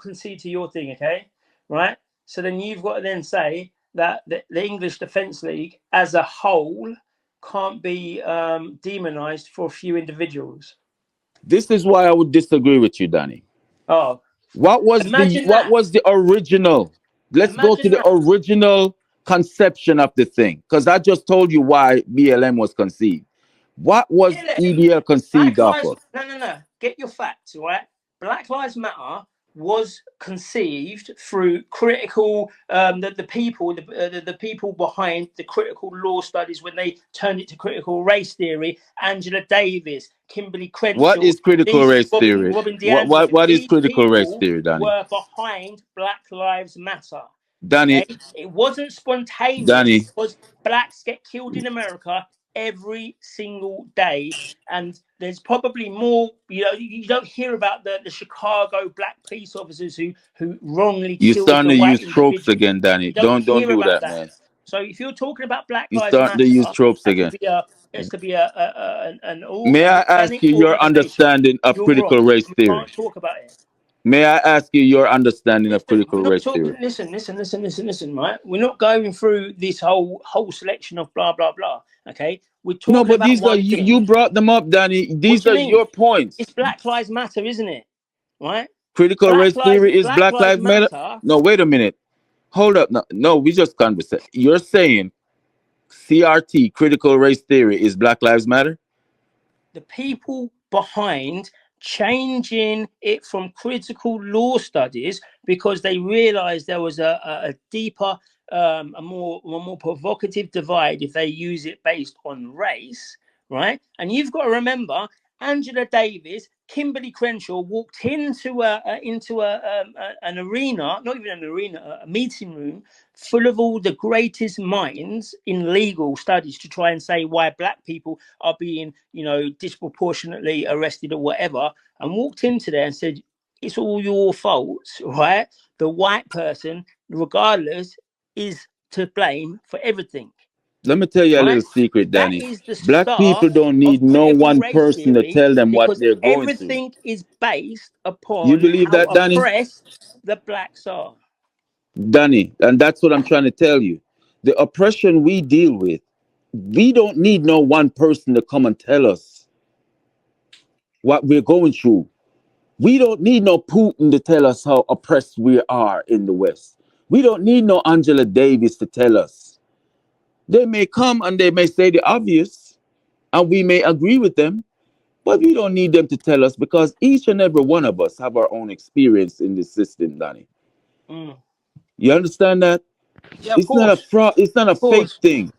concede to your thing, okay? Right? So then you've got to then say that the English Defence League as a whole can't be demonized for a few individuals. This is why I would disagree with you, Danny. Oh. What was the original? Let's go to the original conception of the thing, because I just told you why BLM was conceived. What was EDL conceived off of? No. Get your facts, right? Black Lives Matter was conceived through critical the people behind the critical law studies when they turned it to critical race theory. Angela Davis, Kimberly Crenshaw. What is critical race theory? What is critical race theory, Danny? Were behind Black Lives Matter. Danny, okay? It wasn't spontaneous. Danny, because blacks get killed in America every single day, and there's probably more. You don't hear about the Chicago black police officers who wrongly killed. You're starting to use tropes again, Danny. Don't do that, man. So if you're talking about Black Lives Matter, you're starting to use tropes again. It's to be an all. May I ask you your understanding of critical race theory? You can't talk about it. May I ask you your understanding of critical race theory? Listen, right? We're not going through this whole selection of blah, blah, blah, okay? We're talking no, but about these are, you brought them up, Danny. These are your points. It's Black Lives Matter, isn't it? Right? Critical race theory is Black Lives Matter? No, wait a minute. Hold up. No, we just conversate. You're saying CRT, critical race theory, is Black Lives Matter? The people behind changing it from critical law studies because they realized there was a deeper, a more provocative divide if they use it based on race, right? And you've got to remember, Angela Davis, Kimberly Crenshaw walked into an arena, not even an arena, a meeting room full of all the greatest minds in legal studies to try and say why black people are being, disproportionately arrested or whatever, and walked into there and said, it's all your fault, right? The white person, regardless, is to blame for everything. Let me tell you a little secret, Danny. Black people don't need no one person to tell them what they're going through. Everything is based upon you believe how that, Danny? oppressed the blacks are. Danny, and that's what I'm trying to tell you. The oppression we deal with We don't need no one person to come and tell us what we're going through. We don't need no Putin to tell us how oppressed we are in the West. We don't need no Angela Davis to tell us. They may come and they may say the obvious, and we may agree with them, but we don't need them to tell us because each and every one of us have our own experience in this system, Danny. Mm. You understand that? Yeah, of It's not a course, fraud. It's not a of fake course. thing.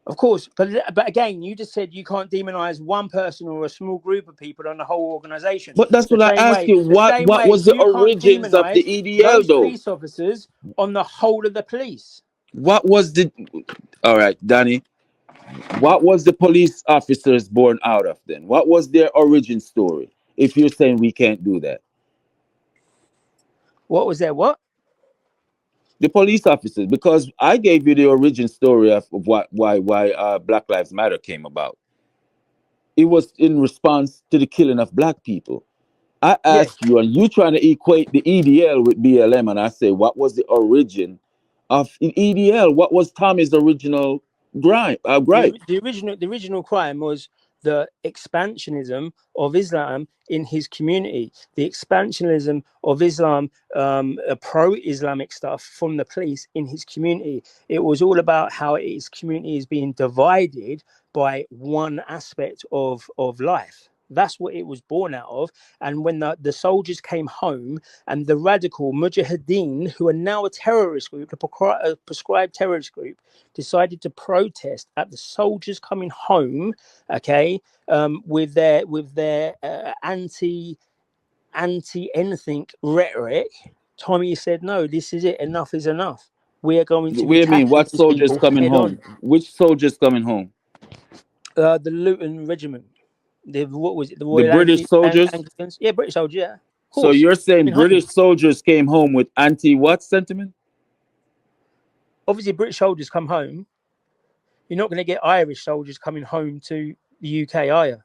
Of course, but again, you just said you can't demonize one person or a small group of people on the whole organization. But that's The what I same ask way, you. the What same what way, was the you can't origins of the demonize EDL those though? police officers on the whole of the police. What was the All right, Danny. What was the police officers born out of then? What was their origin story? If you're saying we can't do that, What was their what? the police officers, because I gave you the origin story of what why Black Lives Matter came about. It was in response to the killing of black people. I Yeah, asked you, and you trying to equate the EDL with BLM, and I say, what was the origin of EDL? What was Tommy's original gripe? the original crime was the expansionism of Islam in his community, the expansionism of Islam, pro-Islamic stuff from the police in his community. It was all about how his community is being divided by one aspect of life. That's what it was born out of. And when the soldiers came home and the radical Mujahideen, who are now a terrorist group, a prescribed terrorist group, decided to protest at the soldiers coming home, okay, with their anti anything rhetoric. Tommy said, "No, this is it. Enough is enough. We are going to What be do you mean? tackling What these soldiers people coming head home? on." Which soldiers coming home? The Luton Regiment, what was it? The The Royal British soldiers. Anglicans. Yeah, British soldiers. Yeah, of So course. you're saying Coming home. British soldiers came home with anti what sentiment? Obviously, British soldiers come home. You're not going to get Irish soldiers coming home to the UK, are you?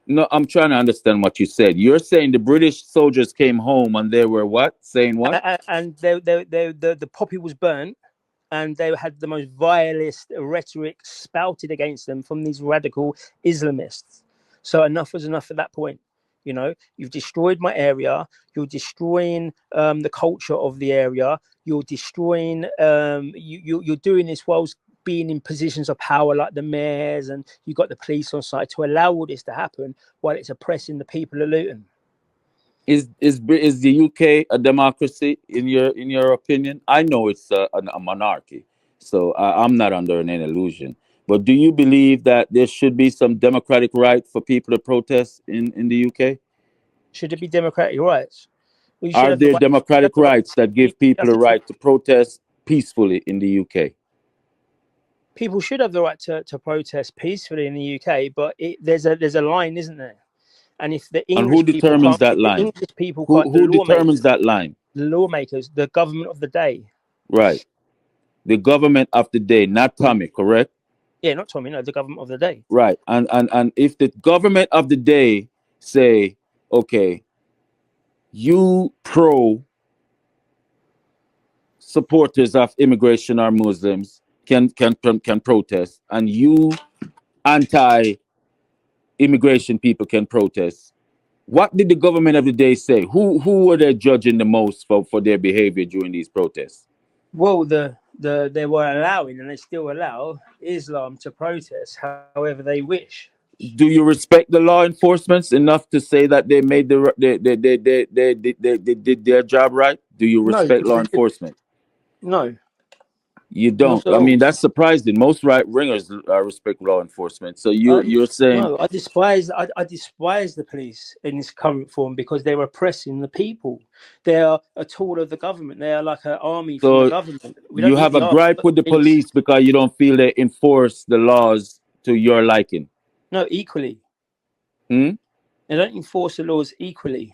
No, I'm trying to understand what you said. You're saying the British soldiers came home and they were what? Saying what? And the poppy was burnt, and they had the most vilest rhetoric spouted against them from these radical Islamists. So enough was enough at that point. You know, you've destroyed my area. You're destroying the culture of the area. You're destroying. You're doing this whilst being in positions of power, like the mayors, and you've got the police on site to allow all this to happen while it's oppressing the people of Luton. Is the UK a democracy in your opinion? I know it's a monarchy, so I'm not under any illusion. But do you believe that there should be some democratic right for people to protest in the UK? Should it be democratic rights? Well, you should Are have the there right. You democratic have the right. rights that You give people have the to right to protest peacefully in the UK? people should have the right to protest peacefully in the UK, but there's a line, isn't there? And if the And who English people determines can't, that if the line? English people Who can't, who determines that line? the lawmakers, the government of the day. Right. The government of the day, not Tommy, correct? Yeah, not Tommy, no, the government of the day. Right. And if the government of the day say, okay, you pro supporters of immigration or Muslims can protest, and you anti immigration people can protest. What did the government of the day say? Who were they judging the most for their behavior during these protests? Well, they were allowing, and they still allow Islam to protest however they wish. Do you respect the law enforcement enough to say that they made they did their job right? Do you No, respect law enforcement? no, You not don't. at I all. mean, that's surprising. Most right wingers respect law enforcement. So you're saying, No, I despise the police in this current form because they're oppressing the people. They are a tool of the government. They are like an army from the so government. We you don't need have the a army, gripe we've got with the the police. police because you don't feel they enforce the laws to your liking. No, equally. Hmm? They don't enforce the laws equally.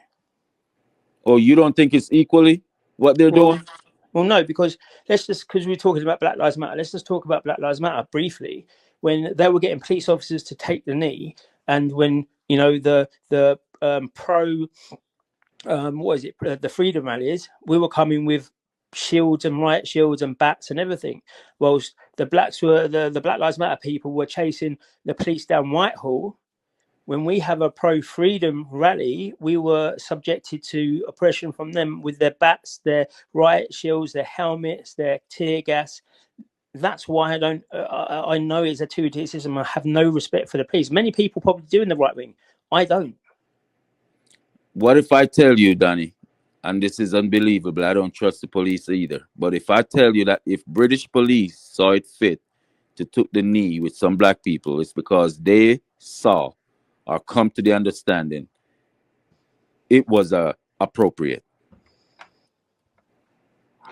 Or you don't think it's equally what they're Well, doing? well, no, because we're talking about Black Lives Matter. Let's just talk about Black Lives Matter briefly. When they were getting police officers to take the knee, and when the pro what is it, the freedom rallies, we were coming with shields and riot shields and bats and everything, whilst the the Black Lives Matter people were chasing the police down Whitehall. When we have a pro-freedom rally, we were subjected to oppression from them with their bats, their riot shields, their helmets, their tear gas. That's why I don't. I know it's a two-tier system. I have no respect for the police. Many people probably do in the right wing. I don't. What if I tell you, Danny, and this is unbelievable, I don't trust the police either, but if I tell you that if British police saw it fit to took the knee with some black people, it's because they saw or come to the understanding it was appropriate.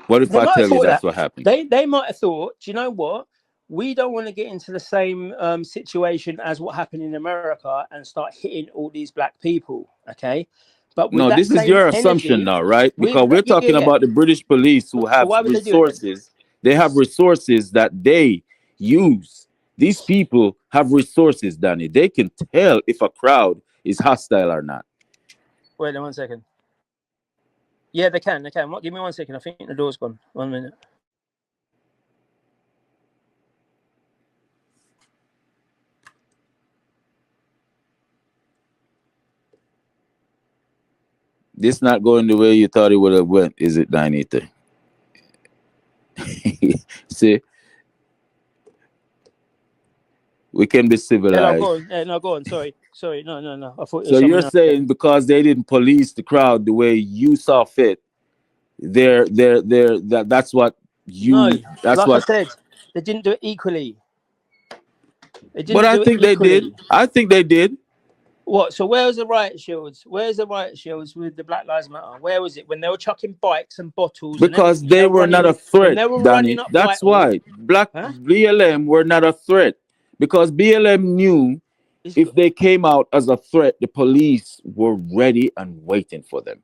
What if They I might have tell you thought that's that. what happened? They might have thought, do you know what? We don't want to get into the same situation as what happened in America and start hitting all these black people. Okay, but with No, that this is same your assumption energy, now, right? Because with we're that, yeah, talking about the British police who So have why would they do it then? resources. They have resources that they use. These people have resources, Danny. They can tell if a crowd is hostile or not. Wait, 1 second. Yeah, they can. They can. What? Give me 1 second. I think the door's gone. 1 minute. This not going the way you thought it would have went, is it, Danita? See, we can be Hello, civilized. go on. No, go on. Sorry. No. I thought it was So someone you're else. saying because they didn't police the crowd the way you saw fit, that's what No, you that's like I what. said, they didn't do it equally. They But didn't I do it think they did. equally. I think they did. What? So where was the riot shields? Where's the riot shields with the Black Lives Matter? Where was it when they were chucking bikes and bottles and Because everything? When they were not a when threat, they were running Danny. up That's Whitehall, why Black huh? BLM were not a threat. Because BLM knew It's if they came out as a threat, the police were ready and waiting for them.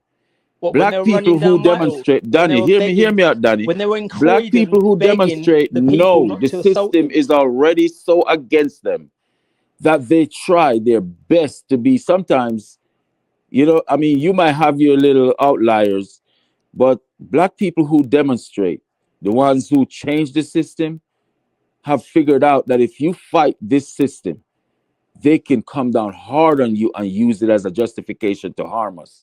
what when they Black were people running who down Whitehall, demonstrate, when they Danny, were hear begging, me out, Danny. when they were in Black people Croydon who begging demonstrate the people know not the to assault system them. is already so against them that they try their best to be sometimes, I mean, you might have your little outliers, but black people who demonstrate, the ones who change the system, have figured out that if you fight this system, they can come down hard on you and use it as a justification to harm us.